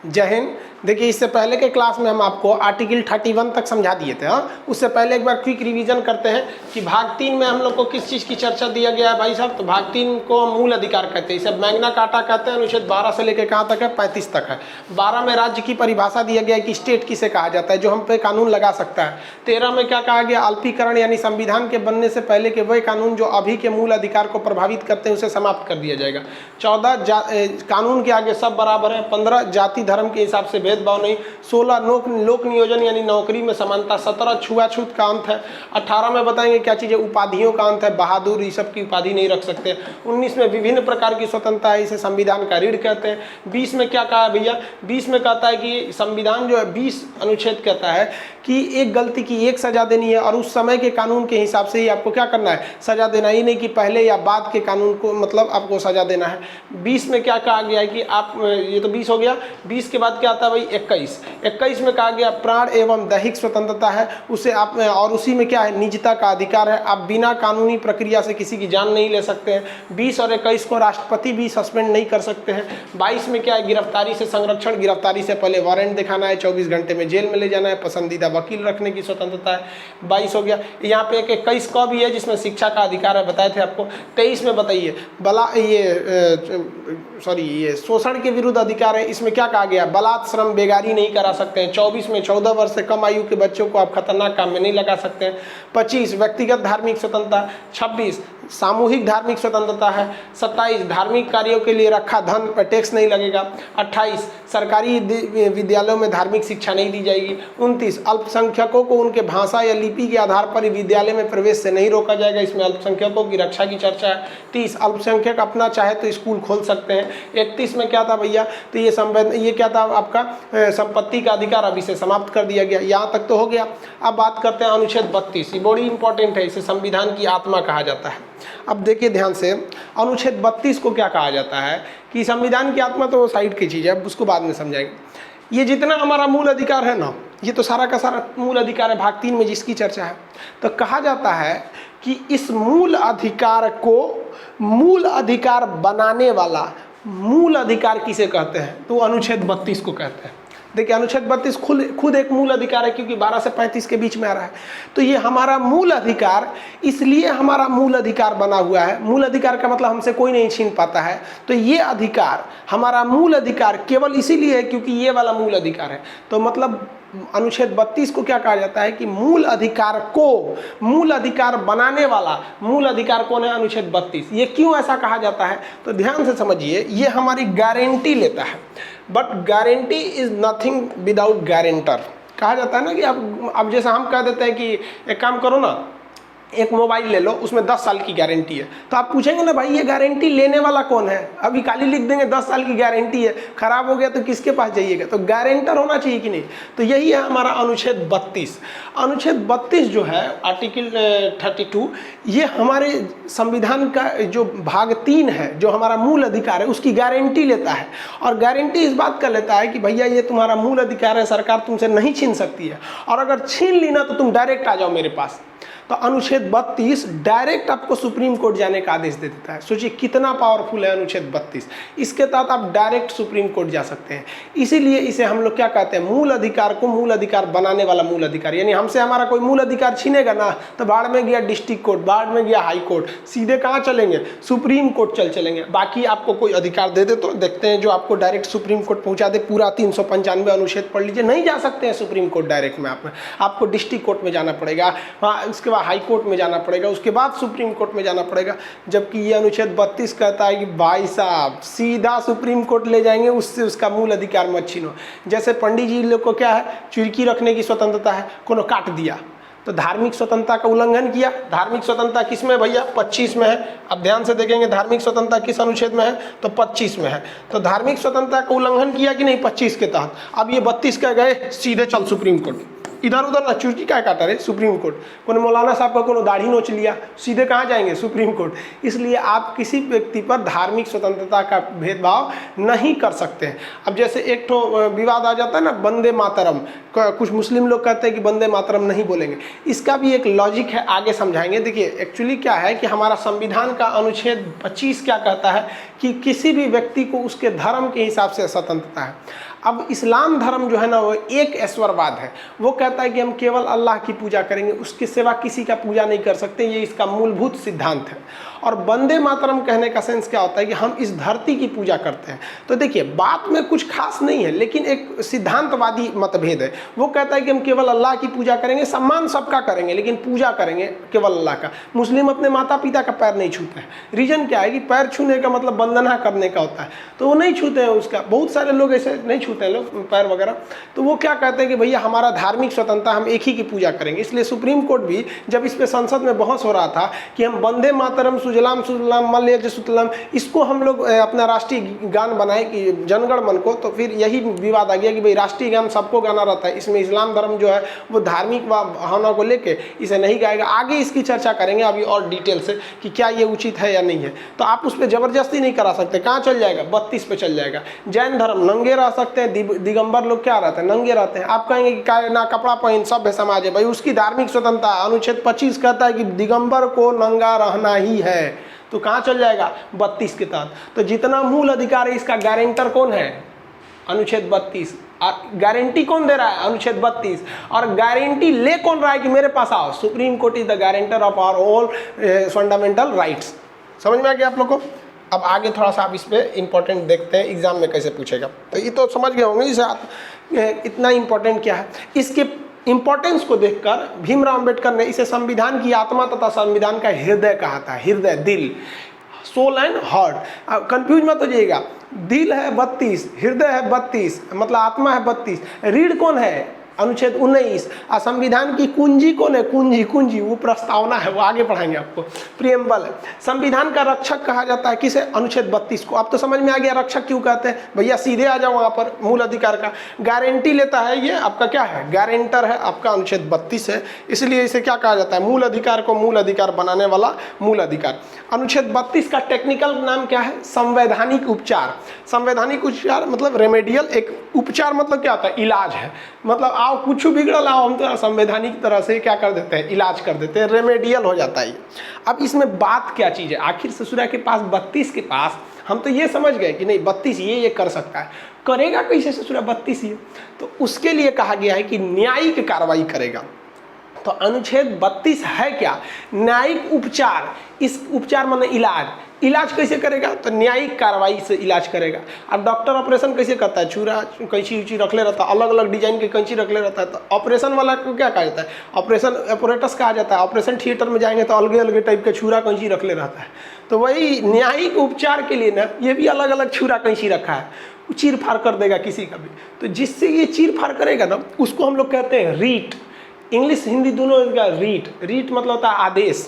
जय हिंद। देखिए, इससे पहले के क्लास में हम आपको आर्टिकल 31 तक समझा दिए थे। उससे पहले एक बार क्विक रिवीजन करते हैं कि भाग 3 में हम लोग को किस चीज़ की चर्चा दिया गया है भाई साहब। तो भाग 3 को हम मूल अधिकार कहते हैं, इसे मैग्ना कार्टा कहते हैं। अनुच्छेद 12 से लेकर कहाँ तक है? 35 तक है। 12 में राज्य की परिभाषा दिया गया है कि स्टेट किसे कहा जाता है, जो हम पे कानून लगा सकता है। 13 में क्या कहा गया? अल्पीकरण यानी संविधान के बनने से पहले के वह कानून जो अभी के मूल अधिकार को प्रभावित करते हैं उसे समाप्त कर दिया जाएगा। 14 कानून के आगे सब बराबर है। 15 जाति धर्म के हिसाब से भेदभाव नहीं। 16 लोक नियोजन यानी नौकरी में समानता। 17 छुआछूत का अंत है। 18 में बताएंगे क्या चीज़ है? उपाधियों का अंत है। बहादुर ये सब की उपाधि नहीं रख सकते। 19 में विभिन्न प्रकार की स्वतंत्रता है, इसे संविधान का रीढ़ कहते हैं। 20 में क्या कहा भैया? 20 में कहता है कि संविधान जो है 20 अनुच्छेद कहता है कि एक गलती की एक सजा देनी है और उस समय के कानून के हिसाब से ही आपको क्या करना है? सजा देना ही नहीं कि पहले या बाद के कानून को मतलब आपको सजा देना है। 20 में क्या कहा गया है कि आप, ये तो 20 हो गया। 20 के बाद क्या आता है भाई? 21 में कहा गया प्राण एवं दैहिक स्वतंत्रता है, उसे आप, और उसी में क्या है? निजता का अधिकार है। आप बिना कानूनी प्रक्रिया से किसी की जान नहीं ले सकते हैं। 20 और 21 को राष्ट्रपति भी सस्पेंड नहीं कर सकते हैं। 22 में क्या है? गिरफ्तारी से संरक्षण, गिरफ्तारी से पहले वारंट दिखाना है, 24 घंटे में जेल में ले जाना है, पसंदीदा वकील रखने की स्वतंत्रता है। 22 हो गया। यहाँ पे एक 21 का भी है जिसमें शिक्षा का अधिकार है, बताए थे आपको। 23 में बताइए ये शोषण के विरुद्ध अधिकार है, इसमें क्या कहा गया? बलात् श्रम बेगारी नहीं करा सकते हैं। 24 में 14 वर्ष से कम आयु के बच्चों को आप खतरनाक काम में नहीं लगा सकते हैं। 25 व्यक्तिगत धार्मिक स्वतंत्रता। 26 सामूहिक धार्मिक स्वतंत्रता है। 27 धार्मिक कार्यों के लिए रखा धन पर टैक्स नहीं लगेगा। 28 सरकारी विद्यालयों में धार्मिक शिक्षा नहीं दी जाएगी। 29 अल्पसंख्यकों को उनके भाषा या लिपि के आधार पर विद्यालय में प्रवेश से नहीं रोका जाएगा, इसमें अल्पसंख्यकों की रक्षा की चर्चा है। 30 अल्पसंख्यक अपना चाहे तो स्कूल खोल सकते हैं। 31 में क्या था भैया? तो ये क्या था आपका? संपत्ति का अधिकार, अब इसे समाप्त कर दिया गया। यहाँ तक तो हो गया। अब बात करते हैं अनुच्छेद 32। ये बड़ी इंपॉर्टेंट है, इसे संविधान की आत्मा कहा जाता है। अब देखिए ध्यान से, अनुच्छेद 32 को क्या कहा जाता है कि संविधान की आत्मा तो साइड की चीज़ है, अब उसको बाद में समझाएंगे। ये जितना हमारा मूल अधिकार है ना, ये तो सारा का सारा मूल अधिकार है, भाग 3 में जिसकी चर्चा है। तो कहा जाता है कि इस मूल अधिकार को मूल अधिकार बनाने वाला मूल अधिकार किसे कहते हैं? तो अनुच्छेद 32 को कहते हैं। देखिए, अनुच्छेद 32 खुद एक मूल अधिकार है, क्योंकि 12 से 35 के बीच में आ रहा है। तो ये हमारा मूल अधिकार, इसलिए हमारा मूल अधिकार बना हुआ है। मूल अधिकार का मतलब हमसे कोई नहीं छीन पाता है। तो ये अधिकार, हमारा मूल अधिकार केवल इसीलिए है क्योंकि ये वाला मूल अधिकार है। तो मतलब अनुच्छेद 32 को क्या कहा जाता है कि मूल अधिकार को मूल अधिकार बनाने वाला मूल अधिकार कौन है? अनुच्छेद 32। ये क्यों ऐसा कहा जाता है? तो ध्यान से समझिए, ये हमारी गारंटी लेता है। But guarantee is nothing without guarantor. कहा जाता है ना कि अब जैसा हम कह देते हैं कि एक काम करो ना, एक मोबाइल ले लो, उसमें 10 साल की गारंटी है। तो आप पूछेंगे ना भाई ये गारंटी लेने वाला कौन है? अभी खाली लिख देंगे 10 साल की गारंटी है, खराब हो गया तो किसके पास जाइएगा? तो गारंटर होना चाहिए कि नहीं? तो यही है हमारा अनुच्छेद 32। अनुच्छेद 32 जो है आर्टिकल 32, ये हमारे संविधान का जो भाग 3 है, जो हमारा मूल अधिकार है, उसकी गारंटी लेता है। और गारंटी इस बात का लेता है कि भैया ये तुम्हारा मूल अधिकार है, सरकार तुमसे नहीं छीन सकती है, और अगर छीन ली ना तो तुम डायरेक्ट आ जाओ मेरे पास। तो अनुच्छेद 32 डायरेक्ट आपको सुप्रीम कोर्ट जाने का आदेश दे देता है। सोचिए कितना पावरफुल है अनुच्छेद 32। इसके तहत आप डायरेक्ट सुप्रीम कोर्ट जा सकते हैं। इसीलिए इसे हम लोग क्या कहते हैं? मूल अधिकार को मूल अधिकार बनाने वाला मूल अधिकार। यानी हमसे हमारा कोई मूल अधिकार छीनेगा ना, तो बाढ़ में गया डिस्ट्रिक्ट कोर्ट, बाढ़ में गया हाई कोर्ट, सीधे कहाँ चलेंगे? सुप्रीम कोर्ट चलेंगे। बाकी आपको कोई अधिकार दे दे तो देखते हैं जो आपको डायरेक्ट सुप्रीम कोर्ट पहुँचा दे। पूरा 395 अनुच्छेद पढ़ लीजिए। नहीं जा सकते हैं सुप्रीम कोर्ट डायरेक्ट में, आपको डिस्ट्रिक्ट कोर्ट में जाना पड़ेगा, वहाँ उसके हाई कोर्ट में जाना पड़ेगा, उसके बाद सुप्रीम कोर्ट में जाना पड़ेगा। जबकि ये अनुच्छेद 32 कहता है कि भाई साहब सीधा सुप्रीम कोर्ट ले जाएंगे, उससे उसका मूल अधिकार मत छीनो। जैसे पंडित जी लोग को क्या है? चुरकी रखने की स्वतंत्रता है, कोनो काट दिया तो धार्मिक स्वतंत्रता का उल्लंघन किया। धार्मिक स्वतंत्रता किस में भैया? 25 में है। अब ध्यान से देखेंगे धार्मिक स्वतंत्रता किस अनुच्छेद में है? तो 25 में है। तो धार्मिक स्वतंत्रता का उल्लंघन किया कि नहीं 25 के तहत? अब ये 32 का गए, सीधे चल सुप्रीम कोर्ट। इधर उधर ना चुटकी क्या काटा रहे सुप्रीम कोर्ट, कोनो मौलाना साहब का कोनो दाढ़ी नोच लिया, सीधे कहाँ जाएंगे सुप्रीम कोर्ट। इसलिए आप किसी व्यक्ति पर धार्मिक स्वतंत्रता का भेदभाव नहीं कर सकते हैं। अब जैसे एक तो विवाद आ जाता है ना वंदे मातरम, कुछ मुस्लिम लोग कहते हैं कि वंदे मातरम नहीं बोलेंगे, इसका भी एक लॉजिक है, आगे समझाएंगे। देखिए एक्चुअली क्या है कि हमारा संविधान का अनुच्छेद 25 क्या कहता है कि किसी भी व्यक्ति को उसके धर्म के हिसाब से स्वतंत्रता है। अब इस्लाम धर्म जो है ना वो एक ऐश्वरवाद है, वो कहता है कि हम केवल अल्लाह की पूजा करेंगे, उसके सिवा किसी का पूजा नहीं कर सकते, ये इसका मूलभूत सिद्धांत है। और वंदे मातरम कहने का सेंस क्या होता है कि हम इस धरती की पूजा करते हैं। तो देखिए बात में कुछ खास नहीं है, लेकिन एक सिद्धांतवादी मतभेद है, वो कहता है कि हम केवल अल्लाह की पूजा करेंगे, सम्मान सबका करेंगे लेकिन पूजा करेंगे केवल अल्लाह का। मुस्लिम अपने माता पिता का पैर नहीं छूते हैं, रीजन क्या है कि पैर छूने का मतलब वंदना करने का होता है, तो वो नहीं छूते हैं उसका। बहुत सारे लोग ऐसे नहीं छूते हैं लोग पैर वगैरह, तो वो क्या कहते हैं कि भैया हमारा धार्मिक स्वतंत्रता, हम एक ही की पूजा करेंगे। इसलिए सुप्रीम कोर्ट भी जब इस पे संसद में बहस हो रहा था कि हम वंदे मातरम सुजलाम सुजलाम मलयज सुतलाम इसको हम लोग अपना राष्ट्रीय गान बनाए कि जनगण मन को, तो फिर यही विवाद आ गया कि भाई राष्ट्रीय गान सबको गाना रहता है, इसमें इस्लाम धर्म जो है वो धार्मिक भावना को लेके इसे नहीं गाएगा। आगे इसकी चर्चा करेंगे अभी और डिटेल से कि क्या ये उचित है या नहीं है। तो आप उस पर जबरदस्ती नहीं करा सकते। कहाँ चल जाएगा? 32 पे चल जाएगा। जैन धर्म नंगे रह सकते हैं, दिगंबर लोग क्या रहते हैं? नंगे रहते हैं। आप कहेंगे कि ना कपड़ा पहन सभ्य समाज है, भाई उसकी धार्मिक स्वतंत्रता। अनुच्छेद 25 कहता है कि दिगंबर को नंगा रहना ही है, तो कहाँ चल जाएगा? 32 के तहत। तो जितना मूल अधिकार है इसका गारंटर कौन है? अनुच्छेद 32। गारंटी कौन दे रहा है? अनुच्छेद 32। और गारंटी ले कौन रहा है कि मेरे पास आओ? Supreme Court is the guarantor of our all fundamental rights. समझ में आ गया आप लोग को? अब आगे थोड़ा सा आप इस पे इंपॉर्टेंट देखते हैं एग्जाम में कैसे पूछेगा। तो ये तो समझ गए होंगे इसे इतना इंपॉर्टेंट क्या है। इसके इंपॉर्टेंस को देखकर भीमराव अंबेडकर ने इसे संविधान की आत्मा तथा संविधान का हृदय कहा था। हृदय, दिल, सोल एंड हार्ट। कंफ्यूज मत हो जाइएगा। दिल है 32, हृदय है 32, मतलब आत्मा है 32। रीढ़ कौन है? अनुच्छेद 19। और संविधान की कुंजी कौन है? कुंजी वो प्रस्तावना है, वो आगे पढ़ाएंगे आपको। प्रियम्बल है। संविधान का रक्षक कहा जाता है किसे? अनुच्छेद 32 को। अब तो समझ में आ गया रक्षक क्यों कहते हैं। भैया सीधे आ जाओ वहाँ पर। मूल अधिकार का गारंटी लेता है ये आपका क्या है? गारंटर है आपका, अनुच्छेद 32 है, इसलिए इसे क्या कहा जाता है? मूल अधिकार को मूल अधिकार बनाने वाला मूल अधिकार। अनुच्छेद 32 का टेक्निकल नाम क्या है? संवैधानिक उपचार। संवैधानिक उपचार मतलब रेमेडियल। एक उपचार मतलब क्या होता है? इलाज है। मतलब आओ कुछ बिगड़ल आओ हम तो संवैधानिक तरह से क्या कर देते हैं? इलाज कर देते हैं, रेमेडियल हो जाता है। अब इसमें बात क्या चीज़ है? आखिर ससुरा के पास 32 के पास हम तो ये समझ गए कि नहीं 32 ये कर सकता है, करेगा कैसे ससुरा 32 ये? तो उसके लिए कहा गया है कि न्यायिक कार्रवाई करेगा। तो अनुच्छेद 32 है क्या? न्यायिक उपचार। इस उपचार माने इलाज कैसे करेगा? तो न्यायिक कार्रवाई से इलाज करेगा। अब डॉक्टर ऑपरेशन कैसे करता है? छुरा कैंची उची रख ले रहता है, अलग अलग डिजाइन के कैंची रख ले रहता है। तो ऑपरेशन वाला को क्या कहा जाता है? ऑपरेशन एपरेटस कहा जाता है। ऑपरेशन थिएटर में जाएंगे तो अलग अलग टाइप के छुरा कैंची रख ले रहता है। तो वही न्यायिक उपचार के लिए ना ये भी अलग अलग छुरा कैंची रखा है, चीर फाड़ कर देगा किसी का भी। तो जिससे ये चीर फाड़ करेगा ना उसको हम लोग कहते हैं रीट। इंग्लिश हिंदी दोनों का रीट मतलब होता है आदेश।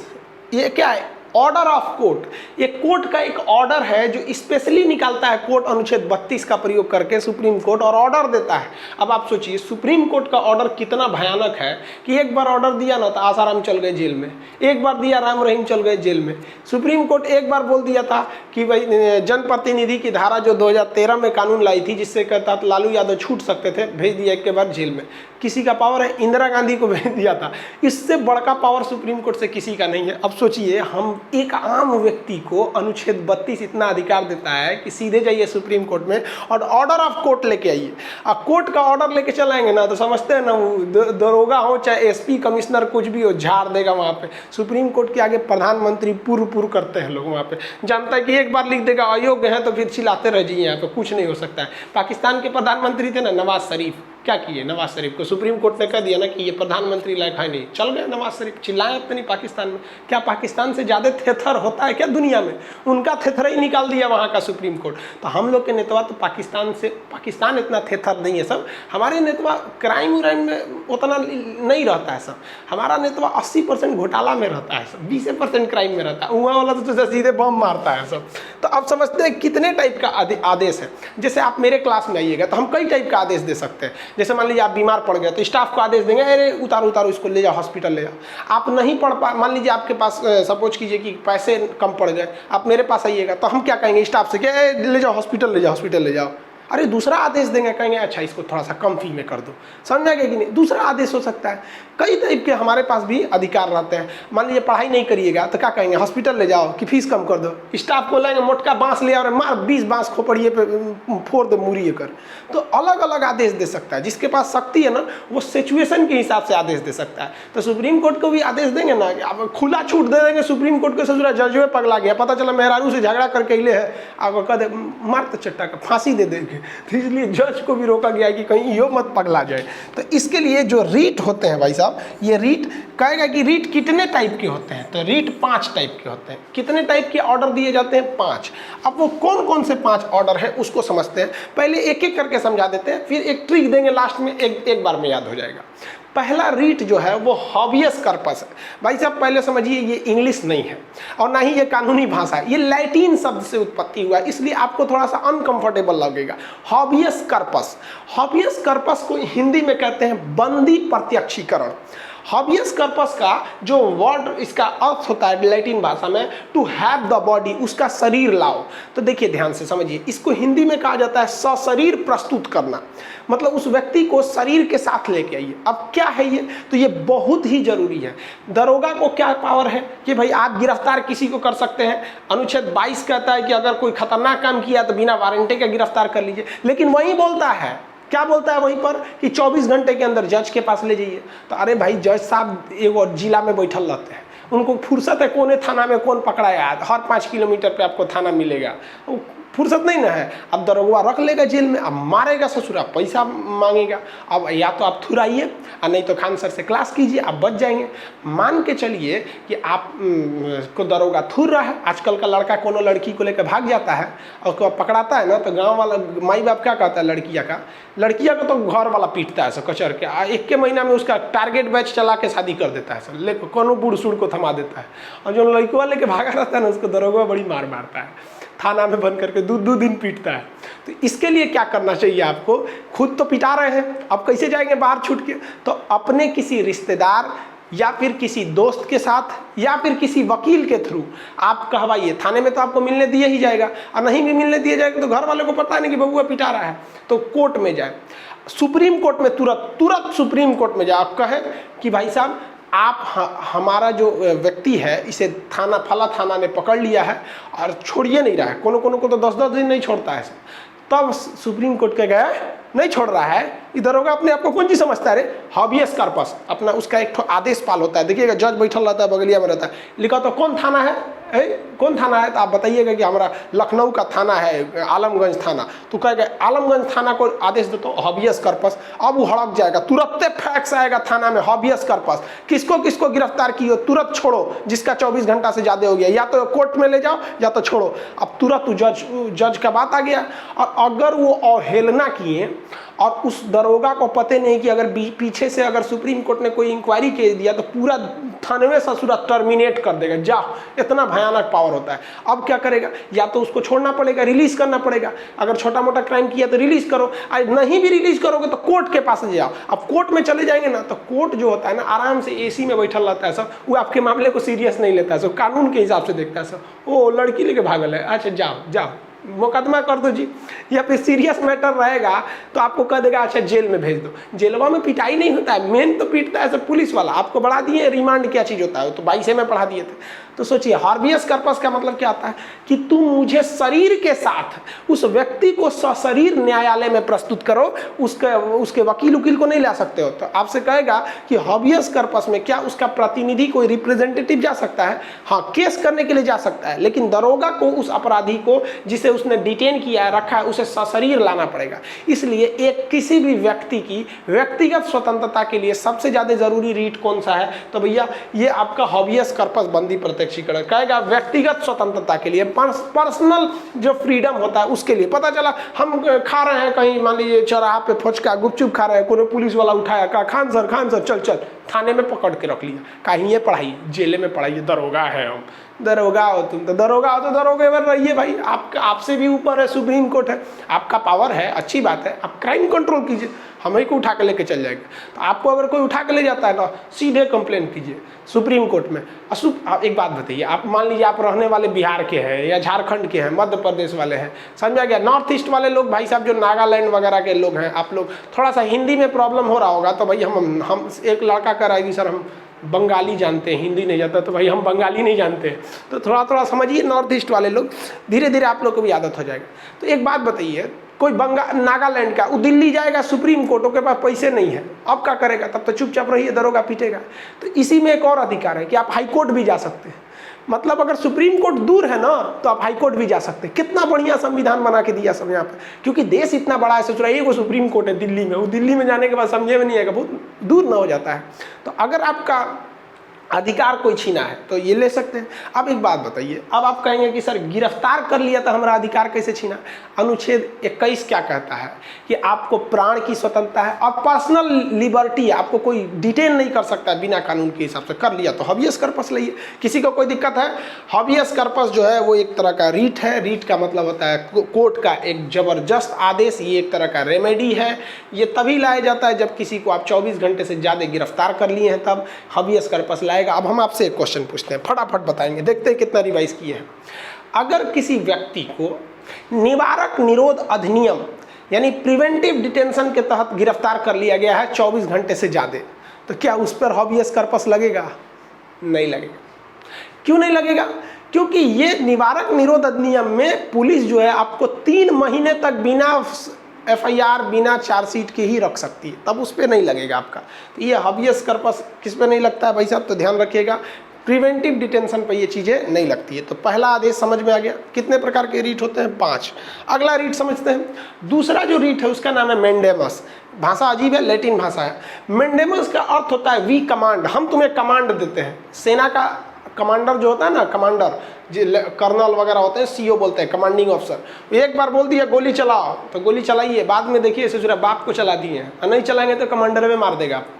ये क्या है? Order of court. ये कोर्ट का एक ऑर्डर है जो स्पेशली निकालता है कोर्ट अनुच्छेद 32 का प्रयोग करके सुप्रीम कोर्ट, और ऑर्डर देता है। अब आप सोचिए सुप्रीम कोर्ट का ऑर्डर कितना भयानक है कि एक बार ऑर्डर दिया ना तो आसाराम चल गए जेल में, एक बार दिया राम रहीम चल गए जेल में। सुप्रीम कोर्ट एक बार बोल दिया था कि भाई जनप्रतिनिधि की धारा जो 2013 में कानून लाई थी जिससे कहता था लालू यादव छूट सकते थे, भेज दिया एक के बाद जेल में। किसी का पावर है? इंदिरा गांधी को भेज दिया था। इससे बड़का पावर सुप्रीम कोर्ट से किसी का नहीं है। अब सोचिए हम एक आम व्यक्ति को अनुच्छेद 32 इतना अधिकार देता है कि सीधे जाइए सुप्रीम कोर्ट में और ऑर्डर ऑफ कोर्ट लेके आइए। अब कोर्ट का ऑर्डर लेके चलाएंगे ना तो समझते हैं ना वो दरोगा हो चाहे एसपी कमिश्नर कुछ भी हो, झाड़ देगा वहाँ पे। सुप्रीम कोर्ट के आगे प्रधानमंत्री पुर करते हैं लोग वहाँ पे। जानता है कि एक बार लिख देगा अयोग्य है तो फिर चिल्लाते रह जाइए, यहाँ पे कुछ नहीं हो सकता है। पाकिस्तान के प्रधानमंत्री थे ना नवाज शरीफ, क्या किए नवाज शरीफ को? सुप्रीम कोर्ट ने कह दिया ना कि ये प्रधानमंत्री लायक है नहीं, चल गए नवाज शरीफ। चिल्लाए अपने नहीं पाकिस्तान में। क्या पाकिस्तान से ज़्यादा थेथर होता है क्या दुनिया में? उनका थेथर ही निकाल दिया वहाँ का सुप्रीम कोर्ट। तो हम लोग के नेतवा तो पाकिस्तान इतना थेथर नहीं है सब। हमारे नेतवा क्राइम व्राइम में उतना नहीं रहता है सब। हमारा नेतवा 80% घोटाला में रहता है सब, 20% क्राइम में रहता है। वहाँ वाला तो सीधे बम मारता है सब। तो अब समझते हैं कितने टाइप का आदेश है। जैसे आप मेरे क्लास में आइएगा तो हम कई टाइप का आदेश दे सकते हैं। जैसे मान लीजिए आप बीमार पड़ गए तो स्टाफ को आदेश देंगे, अरे उतारो उतारो इसको, ले जाओ हॉस्पिटल ले जाओ। आप नहीं पढ़ पा, मान लीजिए आपके पास सपोज कीजिए कि पैसे कम पड़ गए, आप मेरे पास आइएगा, तो हम क्या कहेंगे स्टाफ से कि ले जाओ हॉस्पिटल ले जाओ, हॉस्पिटल ले जाओ। अरे दूसरा आदेश देंगे, कहेंगे अच्छा इसको थोड़ा सा कम फी में कर दो, समझा गया कि नहीं। दूसरा आदेश हो सकता है। कई टाइप के हमारे पास भी अधिकार रहते हैं। मान लीजिए पढ़ाई नहीं करिएगा तो क्या कहेंगे, हॉस्पिटल ले जाओ कि फीस कम कर दो। स्टाफ को लेंगे मोटका बांस ले और मार 20 बांस खोपड़िए पे फोड़ दे मुड़िए कर। तो अलग अलग आदेश दे सकता है। जिसके पास शक्ति है ना, वो सिचुएशन के हिसाब से आदेश दे सकता है। तो सुप्रीम कोर्ट को भी आदेश देंगे ना, आप खुला छूट दे देंगे सुप्रीम कोर्ट को, ससुरा जजवे पगला गया, पता चला मेहरारू से झगड़ा करके ले है, आपको कह दे मार तो चट्टा का फांसी दे देंगे। तो इसलिए जज को भी रोका गया कि कहीं यो मत पगला जाए। तो इसके लिए जो रीट होते हैं भाई साहब, ये रीट कहेगा कि रीट कितने टाइप के होते हैं। तो रीट 5 टाइप के होते हैं। कितने टाइप के ऑर्डर दिए जाते हैं? 5। अब वो कौन कौन से 5 ऑर्डर है उसको समझते हैं। पहले एक एक करके समझा देते हैं, फिर एक ट्रिक देंगे लास्ट में, एक बार में याद हो जाएगा। पहला रीट जो है वो हॉबियस कर्पस है। भाई साहब पहले समझिए, ये इंग्लिश नहीं है और ना ही ये कानूनी भाषा है, ये लैटिन शब्द से उत्पत्ति हुआ है, इसलिए आपको थोड़ा सा अनकंफर्टेबल लगेगा। हॉबियस कर्पस, हॉबियस कर्पस को हिंदी में कहते हैं बंदी प्रत्यक्षीकरण। हॉबियस कर्पस का जो वर्ड इसका अर्थ होता है लैटिन भाषा में, टू हैव द बॉडी, उसका शरीर लाओ। तो देखिए ध्यान से समझिए, इसको हिंदी में कहा जाता है सशरीर प्रस्तुत करना, मतलब उस व्यक्ति को शरीर के साथ लेके आइए। अब क्या है ये? तो ये बहुत ही जरूरी है। दरोगा को क्या पावर है कि भाई आप गिरफ्तार किसी को कर सकते हैं। अनुच्छेद 22 कहता है कि अगर कोई खतरनाक काम किया तो बिना वारंटी के गिरफ्तार कर लीजिए, लेकिन वही बोलता है, क्या बोलता है वहीं पर कि 24 घंटे के अंदर जज के पास ले जाइए। तो अरे भाई जज साहब एगो जिला में बैठल रहते हैं, उनको फुर्सत है कोने थाना में कौन पकड़ाया, हर 5 किलोमीटर पे आपको थाना मिलेगा, फुर्सत नहीं ना है। अब दरोगा रख लेगा जेल में, अब मारेगा ससुरा, पैसा मांगेगा। अब या तो आप थुराइए और नहीं तो खान सर से क्लास कीजिए, आप बच जाएंगे। मान के चलिए कि आप को दरोगा थुर रहा है। आजकल का लड़का कोनो लड़की को लेकर भाग जाता है और उसको पकड़ाता है ना, तो गांव वाला माई बाप क्या कहता है, लड़किया का तो घर वाला पीटता है, कचर के 1 महीना में उसका टारगेट बैच चला के शादी कर देता है, ले कोनो बूढ़ सूढ़ को थमा देता है। और जो लड़का लेके भागा रहता है ना, उसको दरोगा बड़ी मार मारता है, थाना में बंद करके 2 दिन पीटता है। तो इसके लिए क्या करना चाहिए आपको? खुद तो पिटा रहे हैं, अब कैसे जाएंगे बाहर छूट के? तो अपने किसी रिश्तेदार या फिर किसी दोस्त के साथ या फिर किसी वकील के थ्रू आप कहवाइए। थाने में तो आपको मिलने दिया ही जाएगा, और नहीं भी मिलने दिया जाएगा तो घर वाले को पता नहीं कि बबुआ पिटा रहा है, तो कोर्ट में जाए, सुप्रीम कोर्ट में तुरंत सुप्रीम कोर्ट में जाए, आप कहें कि भाई साहब आप हमारा जो व्यक्ति है इसे फला थाना ने पकड़ लिया है और छोड़िए नहीं रहा है। कोनो को तो 10-10 दिन नहीं छोड़ता है। तब सुप्रीम कोर्ट के गए, नहीं छोड़ रहा है, इधर होगा अपने आप को कौन चीज समझता है रे, हॉबियस कर्पस, अपना उसका एक आदेश पाल होता है। देखिएगा जज बैठल रहता है, बगलिया में रहता है, लिखा तो कौन थाना है, कौन थाना है, तो आप बताइएगा कि हमारा लखनऊ का थाना है, आलमगंज थाना। तो कहेगा आलमगंज थाना को आदेश दो तो हॉबियस कर्पस। अब वो हड़क जाएगा, तुरंत फैक्स आएगा थाना में, हॉबियस कर्पस, किसको किसको गिरफ्तार किए, तुरंत छोड़ो, जिसका 24 घंटा से ज़्यादा हो गया, या तो कोर्ट में ले जाओ या तो छोड़ो। अब तुरंत जज का बात आ गया। और अगर वो अवहेलना किए और उस दरोगा को पता नहीं कि अगर पीछे से अगर सुप्रीम कोर्ट ने कोई इंक्वायरी के दिया तो पूरा थाने में ससुरा टर्मिनेट कर देगा, जा, इतना भयानक पावर होता है। अब क्या करेगा, या तो उसको छोड़ना पड़ेगा, रिलीज करना पड़ेगा। अगर छोटा मोटा क्राइम किया तो रिलीज करो, नहीं भी रिलीज करोगे तो कोर्ट के पास जाओ। अब कोर्ट में चले जाएंगे ना, तो कोर्ट जो होता है ना, आराम से एसी में बैठल रहता है सब, वो आपके मामले को सीरियस नहीं लेता है, सब कानून के हिसाब से देखता है सब। ओ लड़की लेके भागल है, अच्छा जाओ मुकदमा कर दो जी। या फिर सीरियस मैटर रहेगा तो आपको कह देगा अच्छा जेल में भेज दो। जेलवा में पिटाई नहीं होता है, मेन तो पीटता है सब पुलिस वाला। आपको बढ़ा दिए रिमांड क्या चीज़ होता है, तो 22 में पढ़ा दिए थे। तो सोचिए हॉबियस कर्पस का मतलब क्या आता है कि तुम मुझे शरीर के साथ उस व्यक्ति को सशरीर न्यायालय में प्रस्तुत करो, उसके वकील को नहीं ला सकते हो। तो आपसे कहेगा कि हॉबियस कर्पस में क्या उसका प्रतिनिधि कोई रिप्रेजेंटेटिव जा सकता है? हाँ, केस करने के लिए जा सकता है, लेकिन दरोगा को उस अपराधी को जिसे उसने डिटेन किया है, रखा है, उसे सशरीर लाना पड़ेगा। इसलिए एक किसी भी व्यक्ति की व्यक्तिगत स्वतंत्रता के लिए सबसे ज्यादा जरूरी रीट कौन सा है? तो भैया ये आपका हॉबियस कर्पस बंदी प्रत्यक्षीकरण। कहेगा व्यक्तिगत स्वतंत्रता के लिए, पर्सनल जो फ्रीडम होता है उसके लिए। पता चला हम खा रहे हैं कहीं, मान लीजिए चौराहा पे फुचका गुपचुप खा रहे हैं, कोई पुलिस वाला उठाया, कहा खान सर चल थाने में पकड़ के रख लिया, कहीं ये पढ़ाई जेल में पढ़ाइए, दरोगा है हम, दरोगा हो तुम तो, दरोगा हो तो दरोगे बन रहिए भाई, आपसे भी ऊपर है सुप्रीम कोर्ट है, आपका पावर है, अच्छी बात है, आप क्राइम कंट्रोल कीजिए, हमें को उठा के लेके चल जाएगा। तो आपको अगर कोई उठा के ले जाता है ना, सीधे कंप्लेन कीजिए सुप्रीम कोर्ट में। आप एक बात बताइए, आप मान लीजिए आप रहने वाले बिहार के हैं या झारखंड के हैं, मध्य प्रदेश वाले हैं, समझा गया, नॉर्थ ईस्ट वाले लोग भाई साहब जो नागालैंड वगैरह के लोग हैं, आप लोग थोड़ा सा हिंदी में प्रॉब्लम हो रहा होगा तो भाई हम एक लड़का कर आएगी सर हम बंगाली जानते हैं, हिंदी नहीं जाता, तो भाई हम बंगाली नहीं जानते, तो थोड़ा थोड़ा समझिए नॉर्थ ईस्ट वाले लोग, धीरे धीरे आप लोग को भी आदत हो जाएगा। तो एक बात बताइए, कोई नागालैंड का वो दिल्ली जाएगा सुप्रीम कोर्ट, के पास पैसे नहीं है, अब क्या करेगा, तब तो चुपचाप रहिए, दरोगा पीटेगा। तो इसी में एक और अधिकार है कि आप हाई कोर्ट भी जा सकते हैं, मतलब अगर सुप्रीम कोर्ट दूर है ना तो आप हाई कोर्ट भी जा सकते हैं। कितना बढ़िया संविधान बना के दिया सब यहाँ पे, क्योंकि देश इतना बड़ा है, सोच रहा है वो सुप्रीम कोर्ट है दिल्ली में, वो दिल्ली में जाने के बाद समझे में नहीं आएगा, बहुत दूर ना हो जाता है। तो अगर आपका अधिकार कोई छीना है तो ये ले सकते हैं। अब एक बात बताइए, अब आप कहेंगे कि सर गिरफ्तार कर लिया तो हमारा अधिकार कैसे छीना। अनुच्छेद 21 क्या कहता है कि आपको प्राण की स्वतंत्रता है और पर्सनल लिबर्टी है, आपको कोई डिटेन नहीं कर सकता है बिना कानून के हिसाब से। कर लिया तो हबियस कर्पस लिए, किसी को कोई दिक्कत है। हबियस कर्पस जो है वो एक तरह का रीट है, रीट का मतलब होता है कोर्ट का एक जबरदस्त आदेश, ये एक तरह का रेमेडी है। ये तभी लाया जाता है जब किसी को आप 24 घंटे से ज़्यादा गिरफ्तार कर लिए हैं, तब हबियस कर्पस लाए। अब हम आपसे एक क्वेश्चन पूछते हैं, फटाफट बताएंगे, देखते हैं कितना रिवाइज किए हैं। अगर किसी व्यक्ति को निवारक निरोध अधिनियम यानी प्रिवेंटिव डिटेंशन के तहत गिरफ्तार कर लिया गया है 24 घंटे से ज़्यादा, तो क्या उस पर हबियस कर्पस लगेगा? नहीं लगेगा। क्यों नहीं लगेगा? क्योंकि ये निवारक निरोध अधिनियम में पुलिस जो है आपको 3 महीने तक बिना FIR बिना चार्जशीट के ही रख सकती है, तब उस पर नहीं लगेगा आपका। तो ये हबियस कर्पस किस पे नहीं लगता है भाई साहब, तो ध्यान रखिएगा, प्रिवेंटिव डिटेंशन पे ये चीज़ें नहीं लगती है। तो पहला आदेश समझ में आ गया। कितने प्रकार के रीट होते हैं? 5। अगला रीट समझते हैं। दूसरा जो रीट है उसका नाम है मैंडेमस। भाषा अजीब है, लैटिन भाषा है। मैंडेमस का अर्थ होता है वी कमांड, हम तुम्हें कमांड देते हैं। सेना का कमांडर जो होता है ना, कमांडर जो कर्नल वगैरह होते हैं, CO बोलते हैं, कमांडिंग ऑफिसर। एक बार बोल दिया गोली चलाओ तो गोली चलाइए, बाद में देखिए ससुरा बाप को चला दिए हैं, नहीं चलाएंगे तो कमांडर में मार देगा आपको।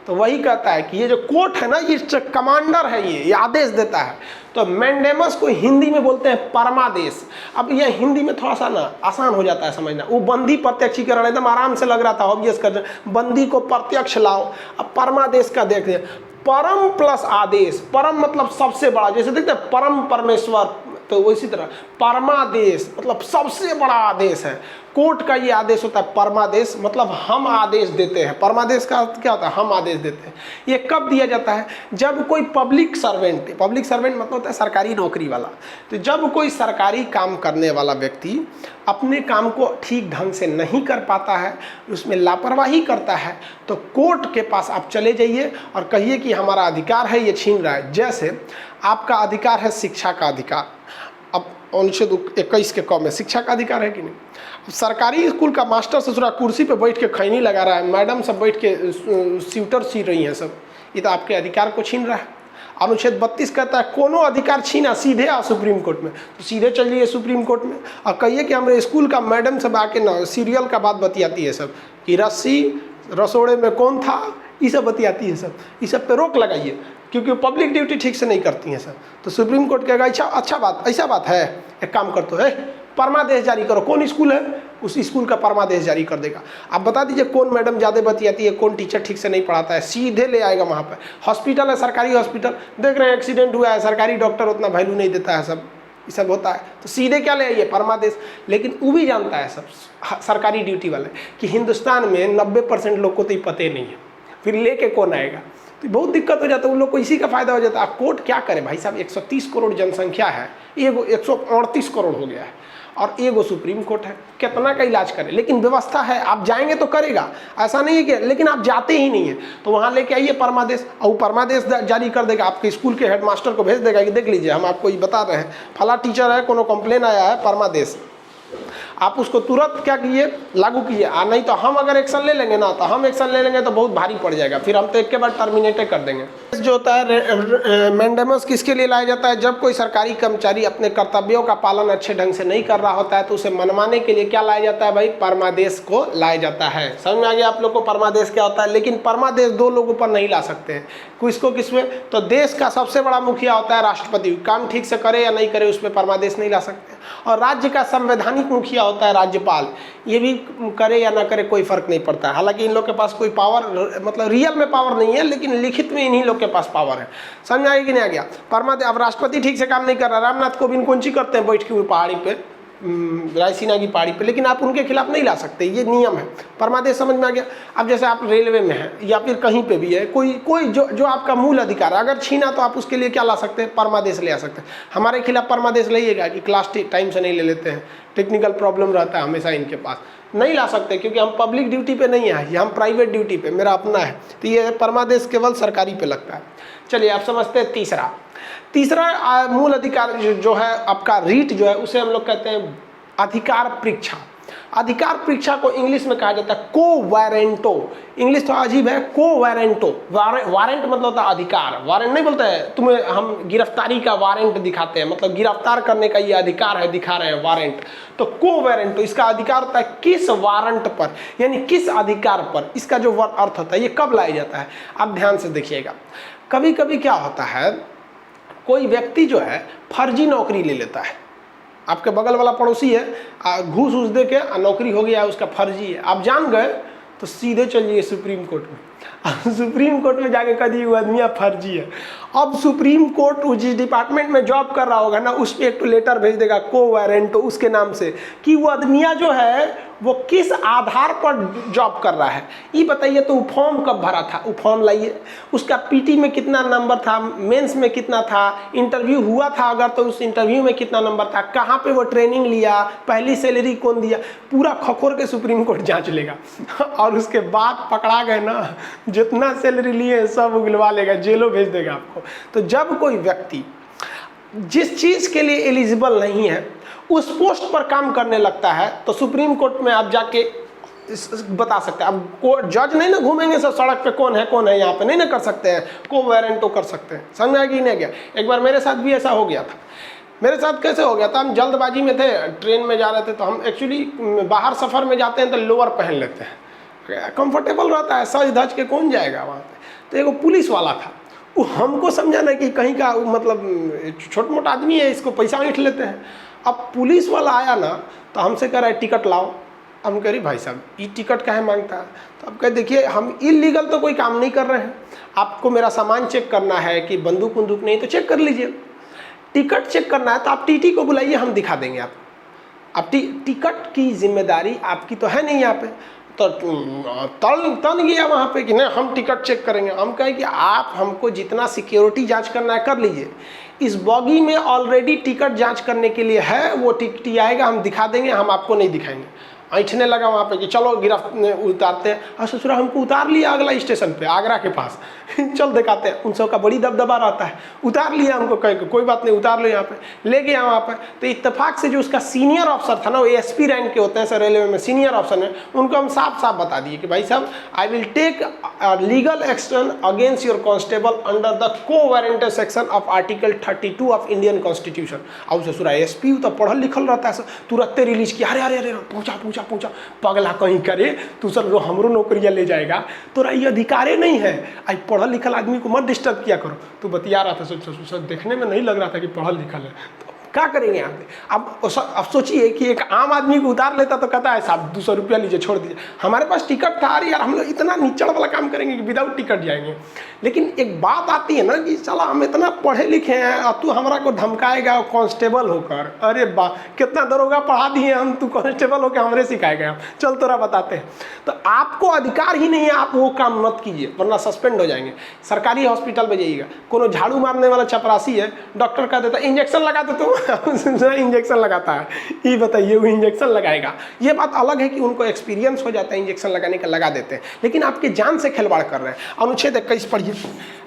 तो वही कहता है कि ये जो कोर्ट है ना, ये कमांडर है, ये आदेश देता है। तो मैंडेमस को हिंदी में बोलते हैं परमादेश। अब ये हिंदी में थोड़ा सा ना आसान हो जाता है समझना। वो बंदी प्रत्यक्षीकरण एकदम आराम से लग रहा था, ऑब्वियस कर बंदी को प्रत्यक्ष लाओ। अब परमादेश का देखिए, परम प्लस आदेश, परम मतलब सबसे बड़ा, जैसे देखते हैं परम परमेश्वर, तो इसी तरह परमादेश मतलब सबसे बड़ा आदेश है। कोर्ट का ये आदेश होता है परमादेश, मतलब हम आदेश देते हैं। परमादेश का अर्थ क्या होता है? हम आदेश देते हैं। ये कब दिया जाता है? जब कोई पब्लिक सर्वेंट मतलब होता है सरकारी नौकरी वाला, तो जब कोई सरकारी काम करने वाला व्यक्ति अपने काम को ठीक ढंग से नहीं कर पाता है, उसमें लापरवाही करता है, तो कोर्ट के पास आप चले जाइए और कहिए कि हमारा अधिकार है, ये छीन रहा है। जैसे आपका अधिकार है शिक्षा का अधिकार, अब अनुच्छेद 21 के क में शिक्षा का अधिकार है कि नहीं? सरकारी स्कूल का मास्टर ससुरा कुर्सी पे बैठ के खैनी लगा रहा है, मैडम सब बैठ के स्वेटर सी रही हैं सब, ये तो आपके अधिकार को छीन रहा है। अनुच्छेद 32 कहता है कोनो अधिकार छीना सीधे आ सुप्रीम कोर्ट में, तो सीधे चलिए सुप्रीम कोर्ट में और कहिए कि हमारे स्कूल का मैडम सब आके ना सीरियल का बात बतियाती है सब, कि रस्सी रसोड़े में कौन था, ये सब बतियाती है सब, इस सब पे रोक लगाइए, क्योंकि पब्लिक ड्यूटी ठीक से नहीं करती हैं सर। तो सुप्रीम कोर्ट कहेगा अच्छा बात, ऐसा बात है, एक काम कर तो है परमादेश जारी करो। कौन स्कूल है उस स्कूल का परमादेश जारी कर देगा। आप बता दीजिए कौन मैडम ज़्यादा बतियाती है, कौन टीचर ठीक से नहीं पढ़ाता है, सीधे ले आएगा वहाँ पर। हॉस्पिटल है, सरकारी हॉस्पिटल, देख रहे हैं एक्सीडेंट हुआ है, सरकारी डॉक्टर उतना वैल्यू नहीं देता है, सब ये सब होता है, तो सीधे क्या ले आइए? परमादेश। लेकिन वो भी जानता है सब सरकारी ड्यूटी वाले कि हिंदुस्तान में 90% लोग को तो ये पता ही नहीं है, फिर लेके कौन आएगा? तो बहुत दिक्कत हो जाता है, उन लोग को इसी का फायदा हो जाता है। कोर्ट क्या करे भाई साहब, 130 करोड़ जनसंख्या है, एगो 138 करोड़ हो गया है और एगो सुप्रीम कोर्ट है, कितना का इलाज करे? लेकिन व्यवस्था है, आप जाएंगे तो करेगा, ऐसा नहीं है कि, लेकिन आप जाते ही नहीं है, तो वहाँ लेके आइए परमादेश, और वो परमादेश जारी कर देगा, आपके स्कूल के हेडमास्टर को भेज देगा कि देख लीजिए हम आपको ये बता रहे हैं, फला टीचर है, कोनो कंप्लेन आया है, परमादेश। आप उसको तुरंत क्या कीजिए, लागू कीजिए। नहीं तो हम अगर एक्शन ले लेंगे ना, तो हम एक्शन ले लेंगे तो बहुत भारी पड़ जाएगा, फिर हम तो एक के बाद टर्मिनेट कर देंगे। जो होता है मैंडेमस किसके लिए लाया जाता है, जब कोई सरकारी कर्मचारी अपने कर्तव्यों का पालन अच्छे ढंग से नहीं कर रहा होता है तो उसे मनवाने के लिए क्या लाया जाता है भाई, परमादेश को लाया जाता है। समझ में आ गया आप लोग को परमादेश क्या होता है। लेकिन परमादेश दो लोगों पर नहीं ला सकते हैं, किसको किसमें, तो देश का सबसे बड़ा मुखिया होता है राष्ट्रपति, काम ठीक से करे या नहीं करे उस पर परमादेश नहीं ला सकते। और राज्य का संवैधानिक मुखिया होता है राज्यपाल, ये भी करे या ना करे कोई फर्क नहीं पड़ता। हालांकि इन लोग के पास कोई पावर, मतलब रियल में पावर नहीं है, लेकिन लिखित में इन्हीं लोग के पास पावर है। समझ आएगी कि नहीं आ गया। परमादेश, अब राष्ट्रपति ठीक से काम नहीं कर रहा, रामनाथ कोविंद कौन सी करते हैं बैठ के हुए पहाड़ी पे, रायसीना की पहाड़ी पे, लेकिन आप उनके खिलाफ नहीं ला सकते, ये नियम है। परमादेश समझ में आ गया। अब जैसे आप रेलवे में हैं या फिर कहीं पे भी है, कोई जो आपका मूल अधिकार है अगर छीना, तो आप उसके लिए क्या ला सकते हैं, परमादेश ले आ सकते हैं। हमारे खिलाफ परमादेश लाइएगा कि क्लास टाइम से नहीं ले लेते हैं, टेक्निकल प्रॉब्लम रहता है हमेशा इनके पास, नहीं ला सकते क्योंकि हम पब्लिक ड्यूटी पे नहीं है, हम प्राइवेट ड्यूटी पे, मेरा अपना है। तो ये परमादेश केवल सरकारी पे लगता है। चलिए आप समझते हैं तीसरा मूल अधिकार जो है आपका रीट जो है, उसे हम लोग कहते हैं अधिकार परीक्षा। अधिकार परीक्षा को इंग्लिश में कहा जाता है को-वारेंटो। इंग्लिश तो अजीब है, को-वारेंटो। वारंट मतलब होता है अधिकार, वारंट नहीं बोलते हैं तुम्हें, हम गिरफ्तारी का वारंट दिखाते हैं, मतलब गिरफ्तार करने का ये अधिकार है, दिखा रहे हैं वारंट। तो को-वारेंटो इसका अधिकार होता है किस वारंट पर, यानी किस अधिकार पर, इसका जो अर्थ होता है ये कब लाया जाता है। आप ध्यान से देखिएगा, कभी कभी क्या होता है, कोई व्यक्ति जो है फर्जी नौकरी ले लेता है, आपके बगल वाला पड़ोसी है, घूस उस दे के नौकरी हो गया, उसका फर्जी है, आप जान गए तो सीधे चल जाइए सुप्रीम कोर्ट में। सुप्रीम कोर्ट में जाके कह दिए वो आदमी फर्जी है। अब सुप्रीम कोर्ट जिस डिपार्टमेंट में जॉब कर रहा होगा ना, उस पर एक लेटर भेज देगा को-वारेंटो उसके नाम से, कि वो आदमिया जो है वो किस आधार पर जॉब कर रहा है ये बताइए। तो वो फॉर्म कब भरा था, वो फॉर्म लाइए, उसका पीटी में कितना नंबर था, मेंस में कितना था, इंटरव्यू हुआ था अगर तो उस इंटरव्यू में कितना नंबर था, कहाँ पे वो ट्रेनिंग लिया, पहली सैलरी कौन दिया, पूरा खखोर के सुप्रीम कोर्ट जांच लेगा। और उसके बाद पकड़ा गए ना, जितना सैलरी लिए सब उगलवा लेगा, जेलों भेज देगा आपको। तो जब कोई व्यक्ति जिस चीज़ के लिए एलिजिबल नहीं है उस पोस्ट पर काम करने लगता है, तो सुप्रीम कोर्ट में आप जाके बता सकते हैं। अब कोर्ट जज नहीं ना घूमेंगे सब सड़क पे, कौन है यहाँ पे, नहीं ना कर सकते हैं, को-वारेंटो कर सकते हैं। समझ आएगी नहीं गया। एक बार मेरे साथ भी ऐसा हो गया था। मेरे साथ कैसे हो गया था, हम जल्दबाजी में थे, ट्रेन में जा रहे थे, तो हम एक्चुअली बाहर सफ़र में जाते हैं तो लोअर पहन लेते हैं, कंफर्टेबल रहता है, सज धज के कौन जाएगा वहाँ पे। तो एक पुलिस वाला था, वो हमको समझाना कि कहीं का मतलब छोट मोटा आदमी है, इसको पैसा ऐंठ लेते हैं। अब पुलिस वाला आया ना तो हमसे कह रहा है टिकट लाओ। हम कह रही भाई साहब ये टिकट काहे मांगता है। तो अब कह देखिए हम इलीगल तो कोई काम नहीं कर रहे हैं, आपको मेरा सामान चेक करना है कि बंदूक बंदूक नहीं तो चेक कर लीजिए। टिकट चेक करना है तो आप टीटी को बुलाइए, हम दिखा देंगे आपको। अब टिकट की जिम्मेदारी आपकी तो है नहीं यहाँ पे। तो तन गया वहाँ पे कि नहीं हम टिकट चेक करेंगे। हम कहें कि आप हमको जितना सिक्योरिटी जांच करना है कर लीजिए, इस बॉगी में ऑलरेडी टिकट जांच करने के लिए है, वो टिकट आएगा हम दिखा देंगे, हम आपको नहीं दिखाएंगे। ऐठने लगा वहाँ पे कि चलो उतारते हैं। और ससुरा हमको उतार लिया अगला स्टेशन पे आगरा के पास चल दिखाते हैं। उन सब का बड़ी दबदबा रहता है, उतार लिया हमको, कह कोई बात नहीं उतार लो यहाँ पे, ले गया वहाँ पे। तो इत्तेफाक से जो उसका सीनियर ऑफिसर था ना, वो एसपी रैंक के होते हैं सर रेलवे में, सीनियर ऑफिसर है, उनको हम साफ साफ बता दिए कि भाई साहब I will take legal action against your constable under the quo warranto section of article 32 of Indian constitution. अब ससुरा एसपी तो पढ़ल लिखल रहता है, तुरंत रिलीज किया, अरे अरे अरे पहुँचा पगला कहीं करे तू सर हमरो नौकरियाँ ले जाएगा, तोरा ये अधिकारे नहीं है, आई पढ़ल लिखल आदमी को मत डिस्टर्ब किया करो। तो बतिया रहा था सर देखने में नहीं लग रहा था कि पढ़ल लिखल है, तो क्या करेंगे यहाँ पे। अब सोचिए कि एक आम आदमी को उतार लेता तो कहता है साहब 200 रुपया लीजिए छोड़ दीजिए, हमारे पास टिकट था, अरे यार हम लोग इतना निचड़ वाला काम करेंगे कि विदाउट टिकट जाएंगे। लेकिन एक बात आती है ना कि चला हम इतना पढ़े लिखे हैं और तू हमारा को धमकाएगा कांस्टेबल होकर, अरे बा कितना दरोगा पढ़ा दिए हम, तू कांस्टेबल होकर हमरे सिखाएगा, चल तोरा बताते हैं। तो आपको अधिकार ही नहीं है, आप वो काम मत कीजिए वरना सस्पेंड हो जाएंगे। सरकारी हॉस्पिटल में जाइएगा, कोनो झाड़ू मारने वाला चपरासी है, डॉक्टर कह देता इंजेक्शन लगा दे, तो इंजेक्शन लगाता है, ये बताइए वो इंजेक्शन लगाएगा। ये बात अलग है कि उनको एक्सपीरियंस हो जाता है इंजेक्शन लगाने का, लगा देते हैं, लेकिन आपके जान से खिलवाड़ कर रहे हैं। अनुच्छेद 21 पढ़िए,